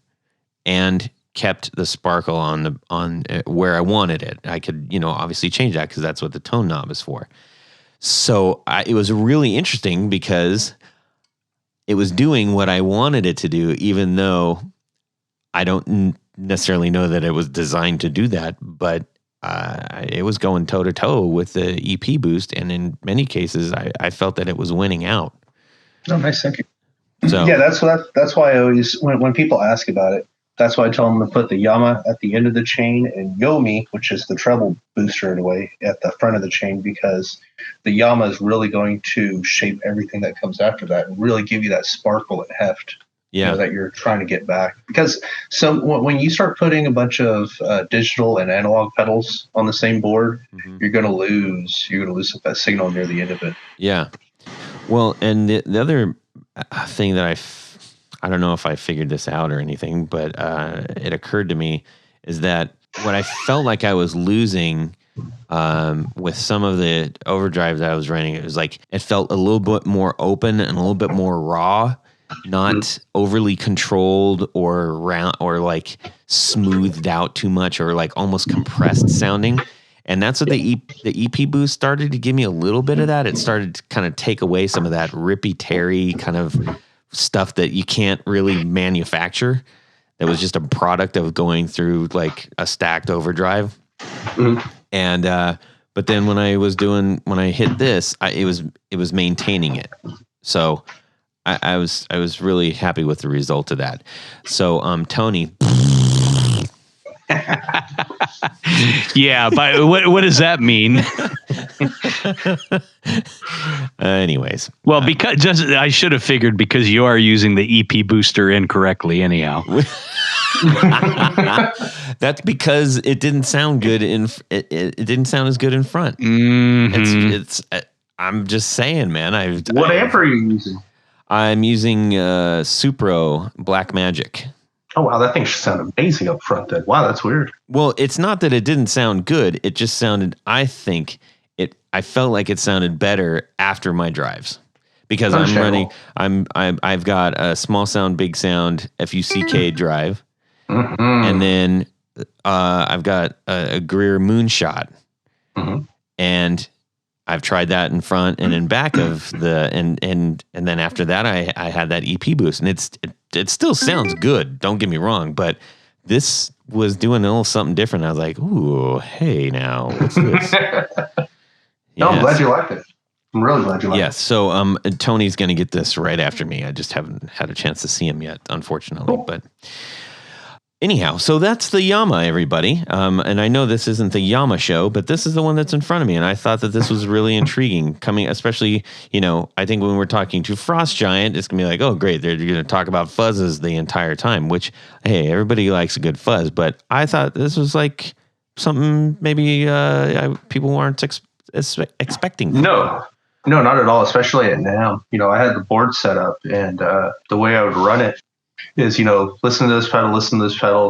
and kept the sparkle on where I wanted it. I could, obviously change that because that's what the tone knob is for. So it was really interesting because it was doing what I wanted it to do, even though I don't necessarily know that it was designed to do that, but it was going toe to toe with the EP boost, and in many cases, I felt that it was winning out. Oh, nice thinking. So yeah, that's why I always when people ask about it, that's why I tell them to put the Yama at the end of the chain and Yomi, which is the treble booster in a way, at the front of the chain, because the Yama is really going to shape everything that comes after that and really give you that sparkle and heft. That you're trying to get back. Because when you start putting a bunch of digital and analog pedals on the same board, you're going to lose that signal near the end of it. Yeah. Well, and the other thing that I don't know if I figured this out or anything, but it occurred to me is that what I felt like I was losing with some of the overdrives I was running, it was like it felt a little bit more open and a little bit more raw, not overly controlled or round or like smoothed out too much or like almost compressed sounding. And that's what the EP boost started to give me a little bit of that. It started to kind of take away some of that rippy Terry kind of stuff that you can't really manufacture. That was just a product of going through like a stacked overdrive. And but then when I hit this, it was maintaining it. So I was really happy with the result of that. So Tony. Yeah, but what does that mean? Anyways, well, because I should have figured because you are using the EP booster incorrectly, anyhow. That's because it didn't sound good it didn't sound as good in front. It's I'm just saying, man. What amp are you using? I'm using Supro Black Magic. Oh, wow, that thing should sound amazing up front then. Wow, that's weird. Well, it's not that it didn't sound good. It just sounded, I felt like it sounded better after my drives. Because I've got a small sound, big sound, FUCK drive. And then I've got a Greer Moonshot. And I've tried that in front and in back of and then after that I had that EP boost, and it still sounds good. Don't get me wrong, but this was doing a little something different. I was like, ooh, hey, now what's this? No, I'm glad you liked it. I'm really glad you liked it. Yes. So Tony's going to get this right after me. I just haven't had a chance to see him yet, unfortunately. Cool. But anyhow, so that's the Yama, everybody. And I know this isn't the Yama show, but this is the one that's in front of me. And I thought that this was really intriguing coming, especially, I think when we're talking to Frost Giant, it's going to be like, oh, great. They're going to talk about fuzzes the entire time, which, hey, everybody likes a good fuzz. But I thought this was like something maybe people weren't expecting. No, not at all, especially at NAMM. I had the board set up, and the way I would run it is, listen to this pedal,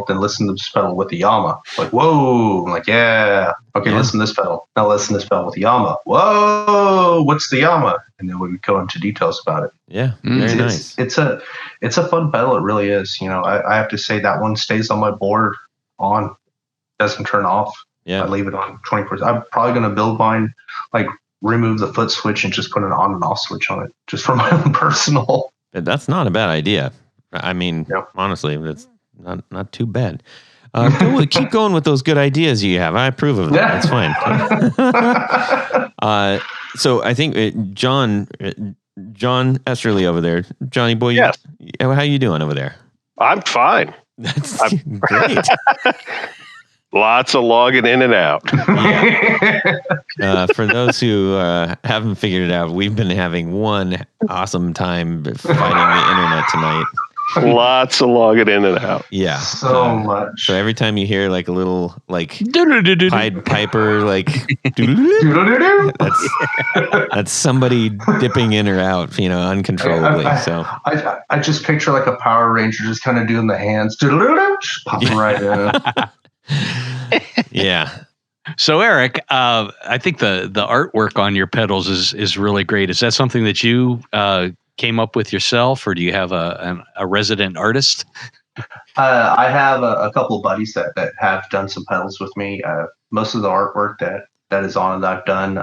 then listen to this pedal with the Yama. Like, whoa. I'm like, yeah. Okay, yeah. Listen to this pedal. Now listen to this pedal with the Yama. Whoa, what's the Yama? And then we would go into details about it. Yeah, very nice. It's a fun pedal. It really is. I have to say that one stays on my board on. Doesn't turn off. Yeah. I leave it on 24. I'm probably going to build mine, like remove the foot switch and just put an on and off switch on it, just for my own personal. That's not a bad idea. I mean, honestly, that's not too bad. Keep going with those good ideas you have. I approve of that. That's fine. So I think John Esterly over there, Johnny boy. Yes. How you doing over there? I'm fine. That's great. Lots of logging in and out. Yeah. For those who haven't figured it out, we've been having one awesome time fighting the internet tonight. Lots of logging in and out. Yeah. So much. So every time you hear like a little like Pied Piper, like that's somebody dipping in or out, uncontrollably. I just picture like a Power Ranger just kind of doing the hands, just popping right in. Yeah. So Eric, I think the artwork on your pedals is really great. Is that something that you came up with yourself, or do you have a resident artist? I have a couple of buddies that have done some pedals with me. Most of the artwork that that is on that I've done.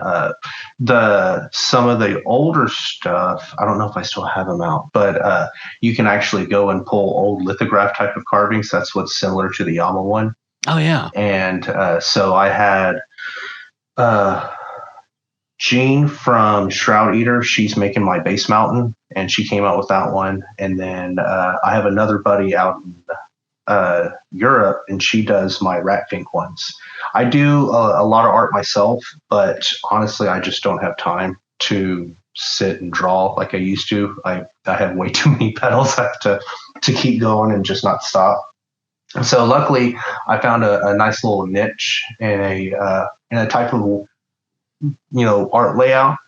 Some of the older stuff, I don't know if I still have them out, but you can actually go and pull old lithograph type of carvings. That's what's similar to the Yama one. Oh yeah. And so I had Jean from Shroud Eater. She's making my base mountain, and she came out with that one. And then I have another buddy out in Europe, and she does my Ratfink ones. I do a lot of art myself, but honestly, I just don't have time to sit and draw like I used to. I have way too many pedals. I have to keep going and just not stop. So luckily, I found a nice little niche in a type of art layout.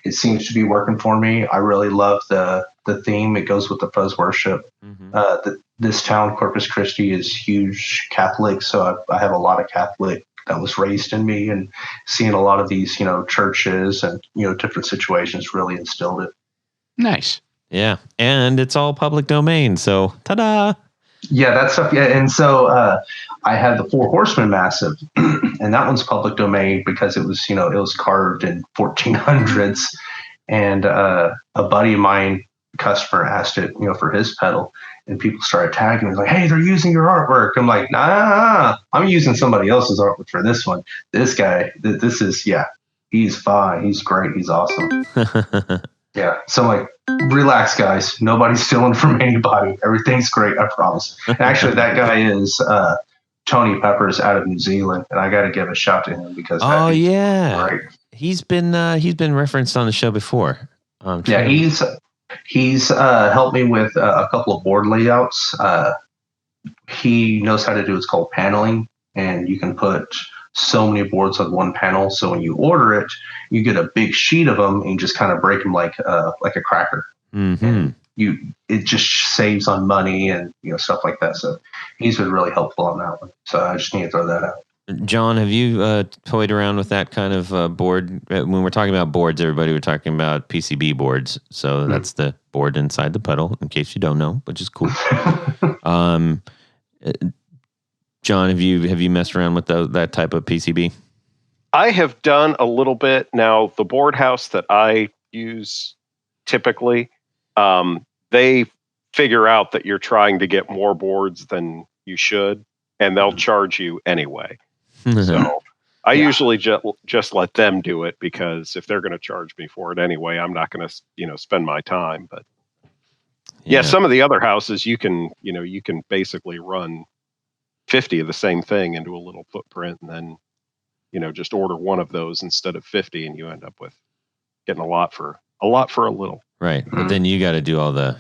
It seems to be working for me. I really love the theme. It goes with the fuzz worship. Mm-hmm. This town, Corpus Christi, is huge Catholic, so I have a lot of Catholic that was raised in me, and seeing a lot of these, churches and different situations really instilled it. Nice. Yeah, and it's all public domain, so ta-da! Yeah, that stuff. Yeah, and so I had the Four Horsemen Massive, and that one's public domain because it was, it was carved in 1400s, and a buddy of mine, customer, asked it, for his pedal, and people started tagging me like, "Hey, they're using your artwork." I'm like, "Nah, I'm using somebody else's artwork for this one. This guy, this is he's fine, he's great, he's awesome." Yeah, so I'm like, relax, guys. Nobody's stealing from anybody. Everything's great, I promise. Actually, that guy is Tony Peppers out of New Zealand, and I got to give a shout to him because great. He's been referenced on the show before. Yeah, he's helped me with a couple of board layouts. He knows how to do what's called paneling, and you can put so many boards on one panel. So when you order it, you get a big sheet of them and you just kind of break them like a cracker. Mm-hmm. It just saves on money and stuff like that. So he's been really helpful on that one. So I just need to throw that out. John, have you toyed around with that kind of board? When we're talking about boards, everybody, we're talking about PCB boards. So that's the board inside the pedal, in case you don't know, which is cool. John, have you messed around with that type of PCB? I have done a little bit. Now, the board house that I use typically, they figure out that you're trying to get more boards than you should, and they'll charge you anyway. So I usually just let them do it, because if they're going to charge me for it anyway, I'm not going to spend my time. But yeah, some of the other houses you can basically run 50 of the same thing into a little footprint, and then just order one of those instead of 50, and you end up with getting a lot for a little. Right. But then you got to do all the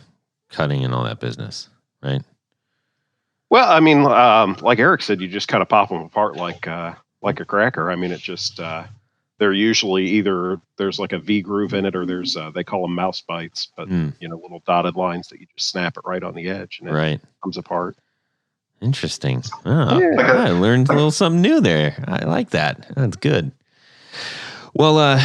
cutting and all that business, right? Well, I mean, like Eric said, you just kind of pop them apart like a cracker. I mean, it just they're usually either there's like a V groove in it, or there's they call them mouse bites, but little dotted lines that you just snap it right on the edge, and it comes apart. Interesting. Oh, yeah. I learned a little something new there. I like that. That's good. Well,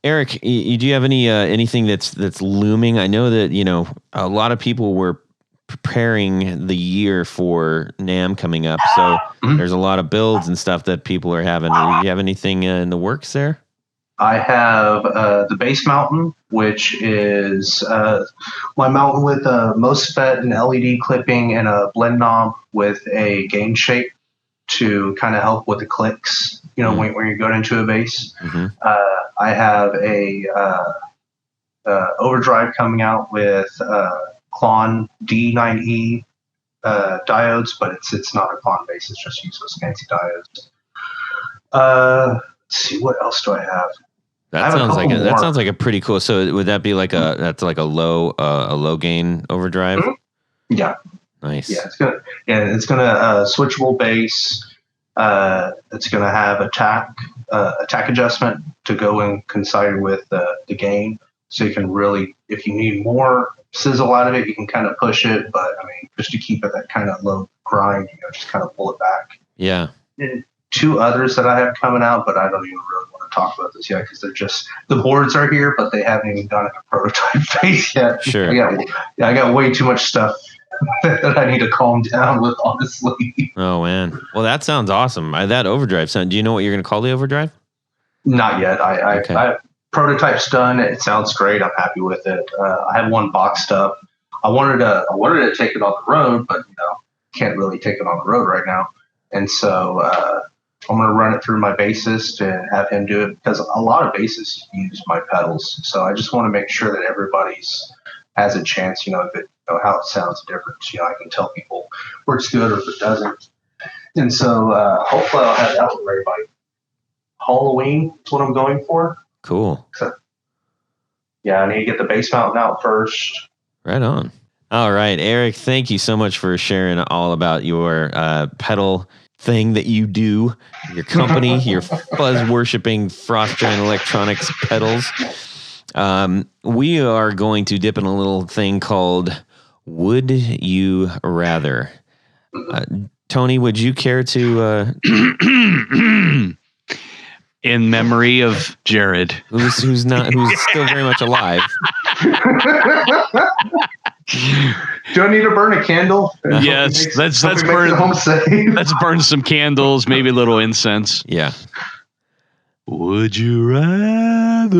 Eric, do you have anything that's looming? I know that a lot of people were preparing the year for NAMM coming up, so there's a lot of builds and stuff that people are having. Do you have anything in the works there? I have the base mountain, which is my mountain with a MOSFET and LED clipping and a blend knob with a gain shape to kind of help with the clicks, when you go into a bass. Mm-hmm. I have a overdrive coming out with Klon D9E diodes, but it's not a Klon bass. It's just use those fancy diodes. Let's see, what else do I have? That sounds like a pretty cool. So would that be like a low gain overdrive? Mm-hmm. Yeah. Nice. Yeah, it's gonna switchable bass. It's gonna have attack adjustment to go and coincide with the gain, so you can really, if you need more sizzle out of it, you can kind of push it. But I mean, just to keep it that kind of low grind, just kind of pull it back. Yeah. And two others that I have coming out, but I don't even really want to talk about this yet because they're just, the boards are here, but they haven't even done a prototype phase yet. Sure. I got way too much stuff that I need to calm down with, honestly. Oh man. Well, that sounds awesome. That overdrive sound. Do you know what you're going to call the overdrive? Not yet. Okay. I prototype's done. It sounds great. I'm happy with it. I have one boxed up. I wanted to take it on the road, but can't really take it on the road right now. And so I'm going to run it through my bassist and have him do it, because a lot of bassists use my pedals. So I just want to make sure that everybody's has a chance. If it how it sounds different. I can tell people works good or if it doesn't. And so hopefully I'll have that one ready by Halloween. That's what I'm going for. Cool. So, yeah, I need to get the bass mountain out first. Right on. All right, Eric, thank you so much for sharing all about your pedal thing that you do, your company, your fuzz-worshipping Frost Giant Electronics pedals. We are going to dip in a little thing called Would You Rather. Tony, would you care to... In memory of Jared, who's still very much alive. Do I need to burn a candle? Yes, let's burn some candles, maybe a little incense. Yeah. Would you rather?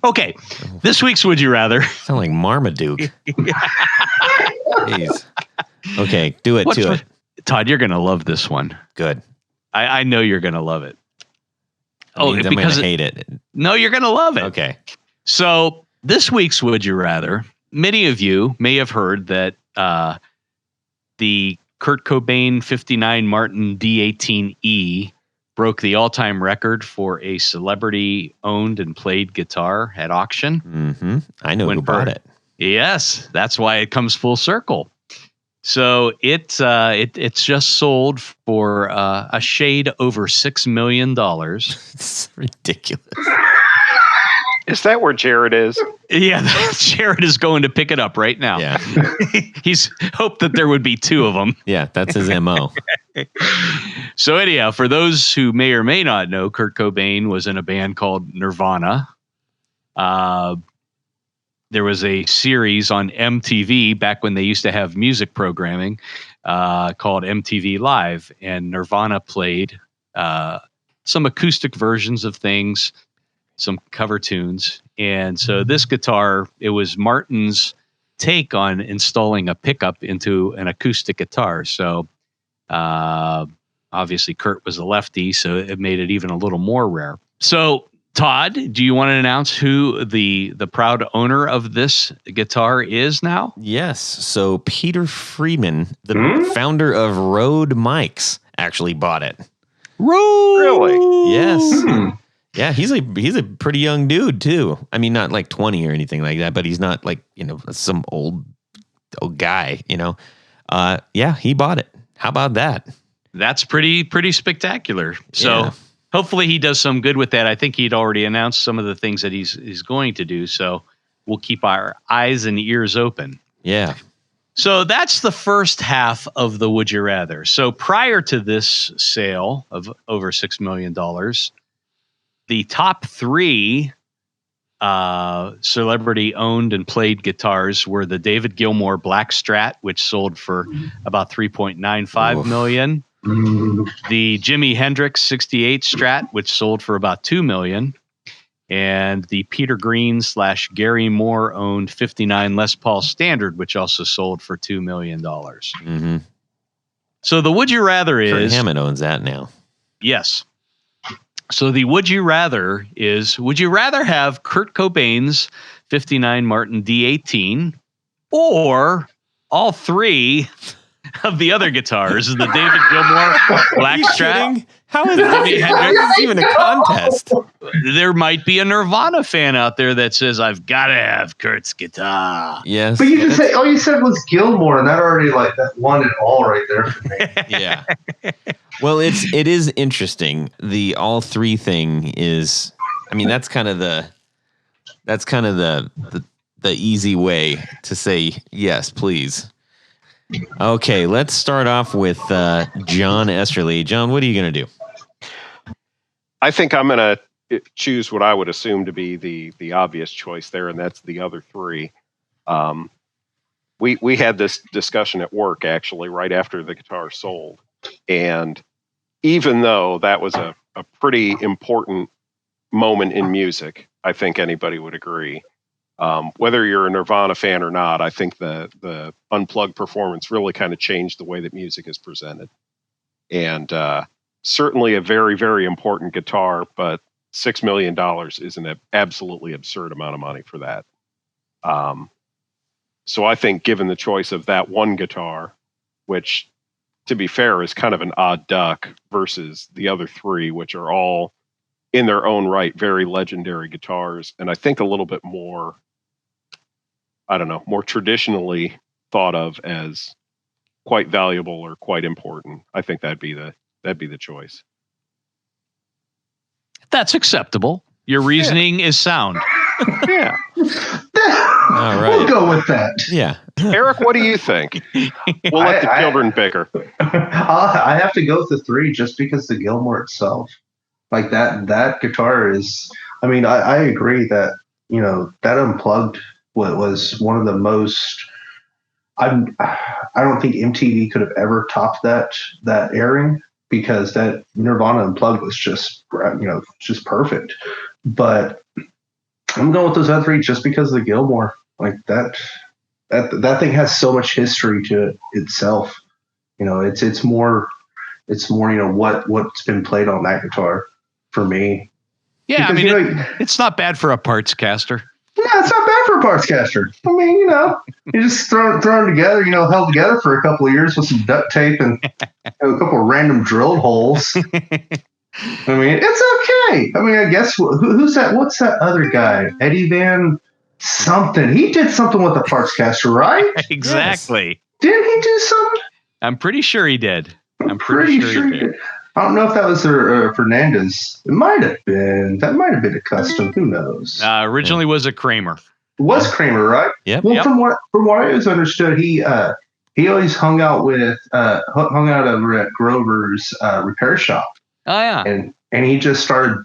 Okay, this week's Would You Rather. Sound like Marmaduke. Jeez. Okay, do it to it. Todd, you're going to love this one. Good. I know you're going to love it. I'm going to hate it. No, you're going to love it. Okay. So this week's Would You Rather, many of you may have heard that the Kurt Cobain 59 Martin D18E broke the all-time record for a celebrity-owned and played guitar at auction. Mm-hmm. I know who bought it. Yes, that's why it comes full circle. So it's just sold for a shade over $6 million. It's ridiculous. Is that where Jared is? Yeah, Jared is going to pick it up right now. Yeah. He's hoped that there would be two of them. Yeah, that's his MO. So anyhow, for those who may or may not know, Kurt Cobain was in a band called Nirvana. There was a series on MTV back when they used to have music programming called MTV Live, and Nirvana played some acoustic versions of things, some cover tunes. And so this guitar, it was Martin's take on installing a pickup into an acoustic guitar. So obviously Kurt was a lefty, so it made it even a little more rare. So Todd, do you want to announce who the proud owner of this guitar is now? Yes. So Peter Freeman, the founder of Rode Mics, actually bought it. Rode. Really? Yes. Yeah, he's a pretty young dude too. I mean, not like 20 or anything like that, but he's not like, some old guy, Yeah, he bought it. How about that? That's pretty spectacular. So hopefully he does some good with that. I think he'd already announced some of the things that he's going to do. So we'll keep our eyes and ears open. Yeah. So that's the first half of the Would You Rather. So prior to this sale of over $6 million, the top three celebrity-owned and played guitars were the David Gilmour Black Strat, which sold for about $3.95 million. The Jimi Hendrix 68 Strat, which sold for about $2 million. And the Peter Green / Gary Moore owned 59 Les Paul Standard, which also sold for $2 million. Mm-hmm. So the Would You Rather is... Kurt Hammond owns that now. Yes. So the Would You Rather is, would you rather have Kurt Cobain's 59 Martin D18 or all three of the other guitars, the David Gilmour Black Strat? How is this even a contest? There might be a Nirvana fan out there that says, I've got to have Kurt's guitar. Yes. But you just say, all you said was Gilmour, and that already that won it all right there for me. Yeah. Well, it is interesting. The all three thing is, I mean, that's kind of the easy way to say yes, please. Okay, let's start off with John Esterly. John, what are you going to do? I think I'm going to choose what I would assume to be the obvious choice there, and that's the other three. We had this discussion at work, actually, right after the guitar sold. And even though that was a a pretty important moment in music. I think anybody would agree. Whether you're a Nirvana fan or not, I think the Unplugged performance really kind of changed the way that music is presented. And certainly a very, very important guitar, but $6 million is an absolutely absurd amount of money for that. So I think given the choice of that one guitar, which, to be fair, is kind of an odd duck versus the other three, which are all in their own right very legendary guitars, and I think a little bit more, I don't know, more traditionally thought of as quite valuable or quite important. I think that'd be the choice. That's acceptable. Your reasoning is sound. Yeah. All right. We'll go with that. Yeah. Eric, what do you think? We'll let the children bicker. I have to go with the 3 just because the Gilmore itself, like that guitar is. I mean, I agree that that Unplugged was one of the most. I don't think MTV could have ever topped that airing, because that Nirvana Unplugged was just just perfect. But I'm going with those other 3 just because of the Gilmore. Like that thing has so much history to it itself. It's more what's been played on that guitar for me. Yeah, Because, I mean, it's not bad for a parts caster. Yeah, it's not bad for a parts caster. I mean, you just throw them together, held together for a couple of years with some duct tape and a couple of random drilled holes. I mean, it's okay. I mean, I guess who's that? What's that other guy? Eddie Van something. He did something with the parts caster, right? Exactly. Yes. Didn't he do something? I'm pretty sure he did. I'm pretty sure he did. I don't know if that was Fernandez. It might have been. That might have been a custom. Who knows? Originally was a Kramer. It was Kramer, right? Yep. Well, from what I always understood, he always hung out over at Grover's repair shop. Oh yeah. And he just started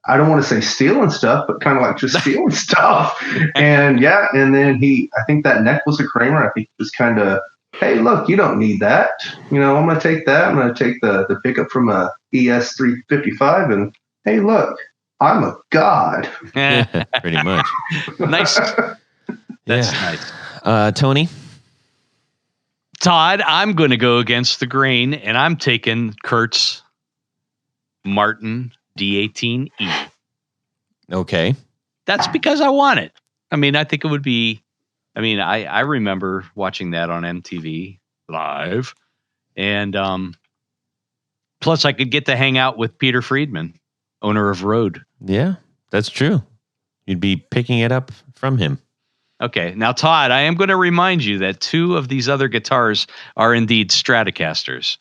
I don't want to say stealing stuff, but kind of like just stealing stuff. And then I think that neck was a Kramer. I think it was kind of, hey, look, you don't need that. I'm going to take that. I'm going to take the pickup from a ES 355, and hey, look, I'm a god. Pretty much. Nice. That's nice. Tony? Todd, I'm going to go against the grain, and I'm taking Kurt's Martin D18E. Okay. That's because I want it. I mean, I think it would be. I mean, I remember watching that on MTV live, and plus I could get to hang out with Peter Friedman, owner of Rode. Yeah, that's true. You'd be picking it up from him. Okay, now Todd, I am going to remind you that 2 of these other guitars are indeed Stratocasters.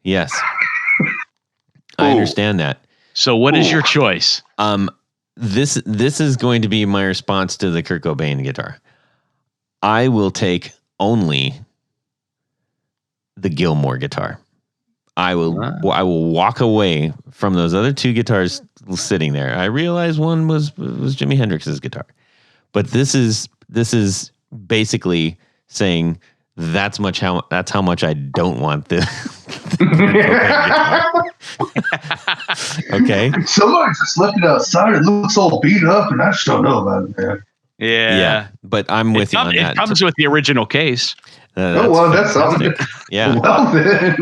Yes, I understand that. So, what is your choice? This is going to be my response to the Kurt Cobain guitar. I will take only the Gilmore guitar. I will walk away from those other 2 guitars sitting there. I realize one was Jimi Hendrix's guitar, but this is basically saying that's how much I don't want the Okay. Somebody just left it outside. It looks all beat up, and I just don't know about it, man. Yeah. But I'm with you on that. It comes with the original case. That's something. Yeah. Well, then.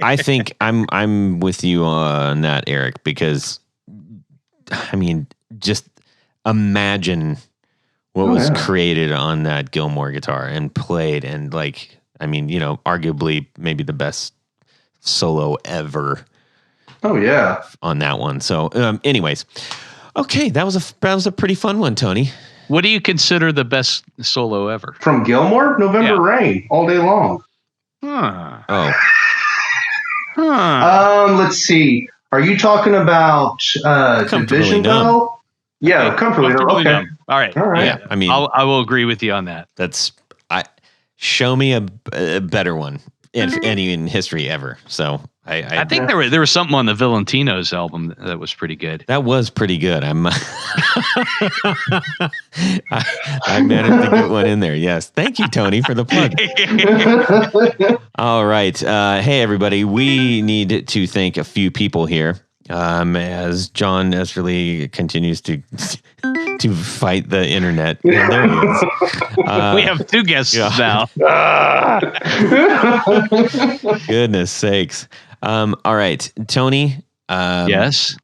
I think I'm with you on that, Eric, because I mean, just imagine what was created on that Gilmore guitar and played, and arguably maybe the best solo ever. Oh yeah. On that one. So, anyways, okay, that was a pretty fun one, Tony. What do you consider the best solo ever? From Gilmore? November Rain, all day long. Huh. Oh. Let's see. Are you talking about Division Bell? Yeah, Comfortably Numb. Okay. Numb. All right. Yeah, I mean, I will agree with you on that. Show me a better one in history ever. So I think there was something on the Valentinos album that was pretty good. That was pretty good. I managed to get one in there. Yes. Thank you, Tony, for the plug. All right. Hey, everybody. We need to thank a few people here. As John Esterly continues to fight the internet. And there he is. We have two guests now. Goodness sakes. All right, Tony. Yes.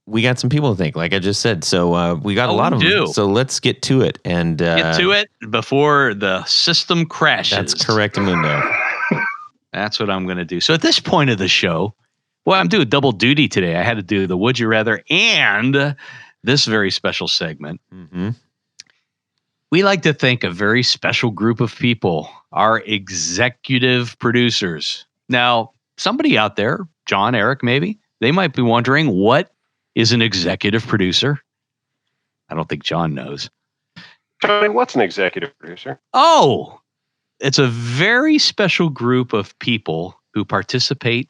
We got some people to thank, like I just said. So we got a lot of them. So let's get to it and get to it before the system crashes. That's correct, Mundo. That's what I'm going to do. So at this point of the show, well, I'm doing double duty today. I had to do the Would You Rather and this very special segment. Mm-hmm. We like to thank a very special group of people, our executive producers. Now, somebody out there, John, Eric, maybe, they might be wondering, what is an executive producer? I don't think John knows. Tony, what's an executive producer? Oh, it's a very special group of people who participate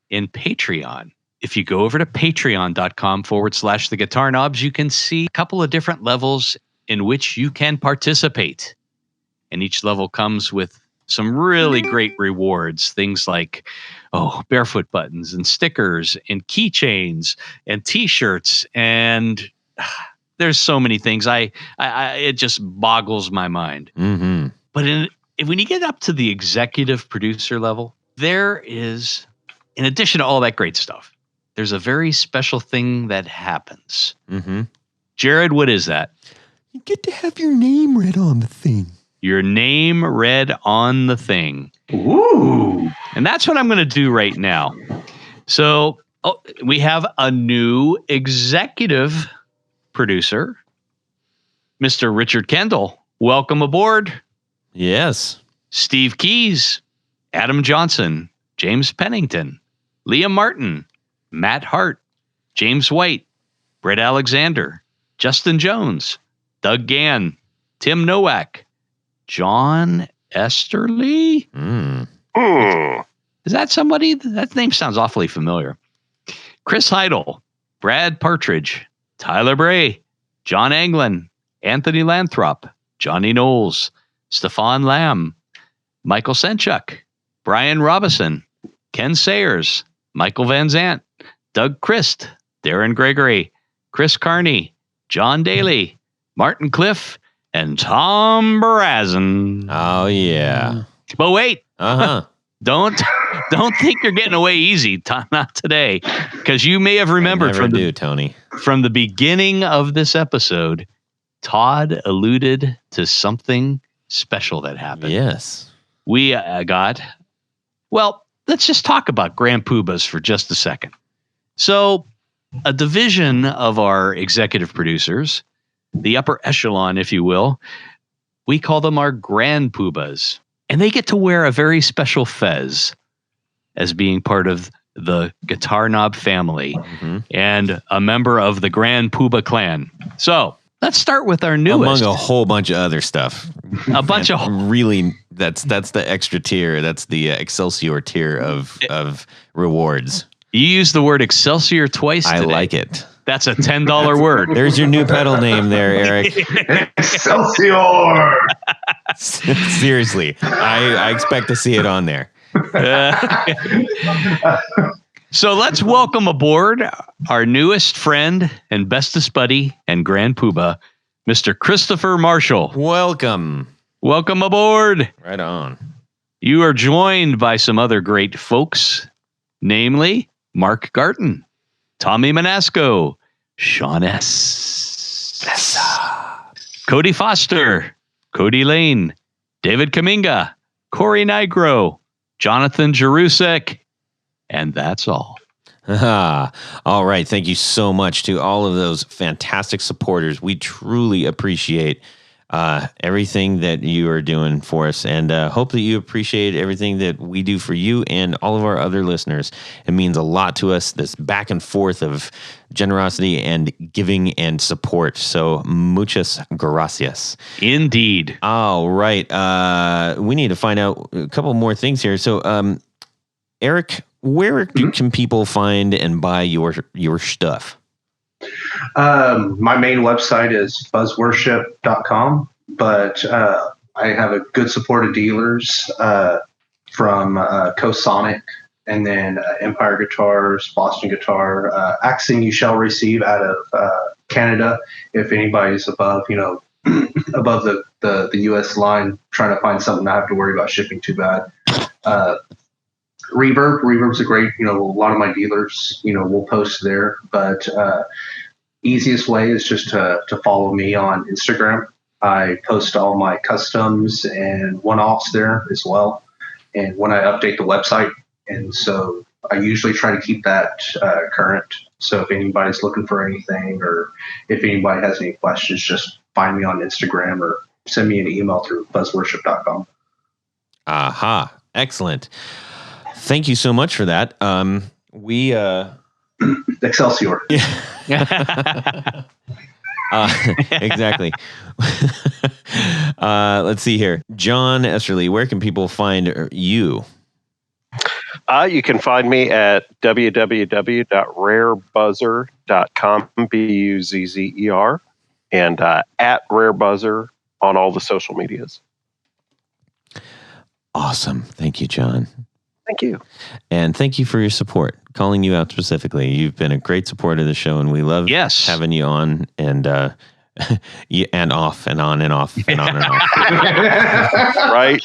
in Patreon. If you go over to patreon.com/the Guitar Knobs, you can see a couple of different levels in which you can participate. And each level comes with some really great rewards. Things like, barefoot buttons and stickers and keychains and t-shirts. And there's so many things. It just boggles my mind. Mm-hmm. But when you get up to the executive producer level, there is, in addition to all that great stuff, there's a very special thing that happens. Mm-hmm. Jared, what is that? You get to have your name read on the thing. Your name read on the thing. Ooh. And that's what I'm going to do right now. So we have a new executive producer, Mr. Richard Kendall. Welcome aboard. Yes. Steve Keys, Adam Johnson, James Pennington, Liam Martin, Matt Hart, James White, Brett Alexander, Justin Jones, Doug Gann, Tim Novak, John Esterly. Is that somebody? That name sounds awfully familiar. Chris Heidel, Brad Partridge, Tyler Bray, John Anglin, Anthony Lanthrop, Johnny Knowles, Stefan Lamb, Michael Senchuk, Brian Robison, Ken Sayers, Michael Van Zant, Doug Christ, Darren Gregory, Chris Carney, John Daly, Martin Cliff, and Tom Barazin. Oh, yeah. But wait. Uh-huh. Don't think you're getting away easy. Not today. Because you may have remembered Tony. From the beginning of this episode, Todd alluded to something special that happened. Yes. We let's just talk about Grand Poobahs for just a second. So, a division of our executive producers, the upper echelon, if you will, we call them our Grand Poobahs. And they get to wear a very special fez as being part of the Guitar Knob family and a member of the Grand Poobah clan. So, let's start with our newest. Among a whole bunch of other stuff. Really, that's the extra tier. That's the Excelsior tier of rewards. You used the word Excelsior twice today. I like it. That's a $10 word. There's your new pedal name there, Eric. Excelsior! Seriously, I expect to see it on there. So let's welcome aboard our newest friend and bestest buddy and Grand Poobah, Mr. Christopher Marshall. Welcome. Welcome aboard. Right on. You are joined by some other great folks, namely Mark Garton, Tommy Manasco, Sean S. Cody Foster, Cody Lane, David Kaminga, Corey Nigro, Jonathan Jerusek, and that's all. All right. Thank you so much to all of those fantastic supporters. We truly appreciate everything that you are doing for us, and hope that you appreciate everything that we do for you and all of our other listeners. It means a lot to us, this back and forth of generosity and giving and support. So muchas gracias. Indeed. All right. We need to find out a couple more things here. So, Eric, where can people find and buy your stuff? My main website is buzzworship.com, but I have a good support of dealers from Cosonic, and then Empire Guitars, Boston Guitar, Accent You Shall Receive out of Canada. If anybody's above, above the U.S. line, trying to find something not have to worry about shipping too bad. Reverb's a great, a lot of my dealers, will post there, but easiest way is just to follow me on Instagram. I post all my customs and one-offs there as well. And when I update the website, and so I usually try to keep that current. So if anybody's looking for anything, or if anybody has any questions, just find me on Instagram or send me an email through buzzworship.com. Aha. Excellent. Thank you so much for that. Excelsior. Yeah. Exactly. Let's see here. John Esterly, where can people find you? You can find me at www.rarebuzzer.com, BUZZER, and at rarebuzzer on all the social medias. Awesome. Thank you, John. Thank you. And thank you for your support. Calling you out specifically. You've been a great supporter of the show, and we love having you on and off and on and off and on and off. Right?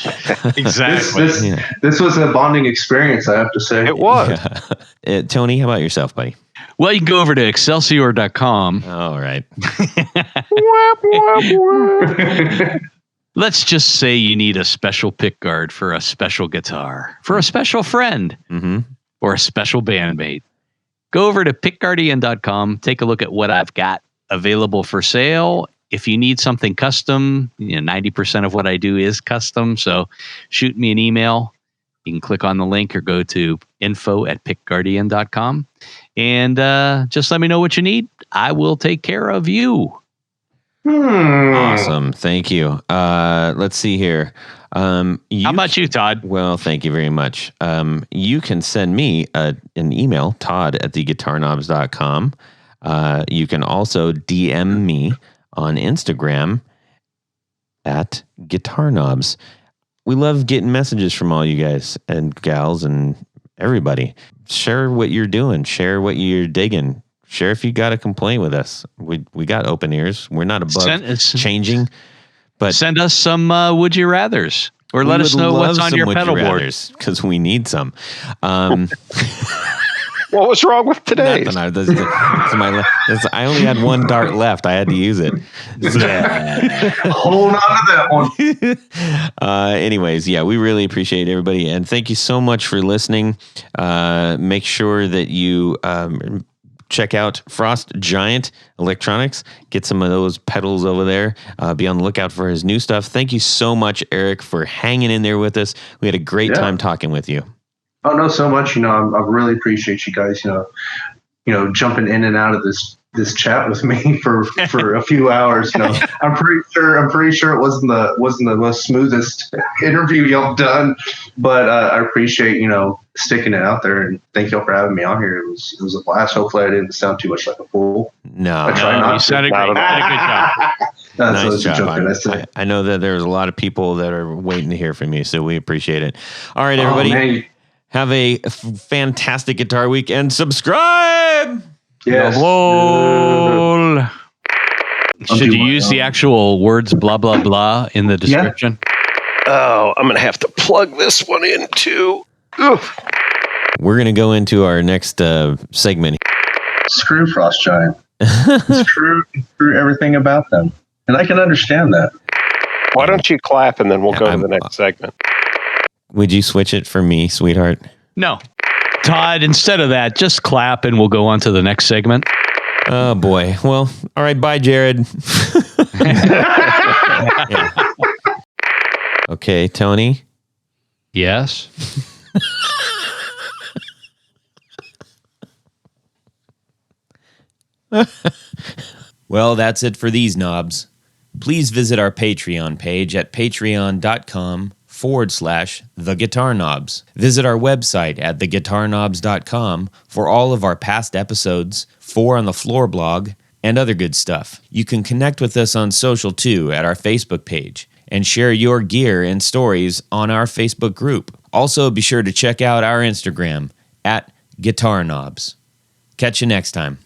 Exactly. This was a bonding experience, I have to say. It was. Yeah. Tony, how about yourself, buddy? Well, you can go over to excelsior.com. All right. Let's just say you need a special pickguard for a special guitar, for a special friend, or a special bandmate. Go over to pickguardian.com, take a look at what I've got available for sale. If you need something custom, 90% of what I do is custom, so shoot me an email. You can click on the link or go to info@pickguardian.com, and just let me know what you need. I will take care of you. Awesome. Thank you. Let's see here. How about you, Todd? Well, thank you very much. You can send me an email, todd@theguitarknobs.com. You can also DM me on Instagram at guitarknobs. We love getting messages from all you guys and gals and everybody. Share what you're doing. Share what you're digging. Share if you got a complaint with us. We got open ears. We're not above changing. But send us some would you rathers, or let us know what's on your pedal board, because we need some. What was wrong with today? I only had one dart left. I had to use it. Hold on to that one. Anyways, we really appreciate everybody, and thank you so much for listening. Make sure that you check out Frost Giant Electronics. Get some of those pedals over there. Be on the lookout for his new stuff. Thank you so much, Eric, for hanging in there with us. We had a great time talking with you. Oh, no, so much. I really appreciate you guys, jumping in and out of this chat with me for a few hours. I'm pretty sure it wasn't the most smoothest interview y'all done, but I appreciate, sticking it out there, and thank y'all for having me on here. It was a blast. Hopefully I didn't sound too much like a fool. No, you sounded great. Good job. Nice job. I know that there's a lot of people that are waiting to hear from you, so we appreciate it. All right, everybody. Have a fantastic guitar week and subscribe. Yes. Should you use the actual words blah, blah, blah in the description? Oh, I'm going to have to plug this one in too. Oof. We're going to go into our next segment. Screw Frost Giant. Screw everything about them. And I can understand that. Why don't you clap and then we'll go to the next segment. Would you switch it for me, sweetheart? No. Todd, instead of that, just clap and we'll go on to the next segment. Oh, boy. Well, all right. Bye, Jared. Okay, Tony? Yes? Well, that's it for these knobs. Please visit our Patreon page at patreon.com/theguitarknobs. Visit our website at theguitarknobs.com for all of our past episodes, 4 on the Floor blog, and other good stuff. You can connect with us on social too at our Facebook page and share your gear and stories on our Facebook group. Also, be sure to check out our Instagram at Guitar Knobs. Catch you next time.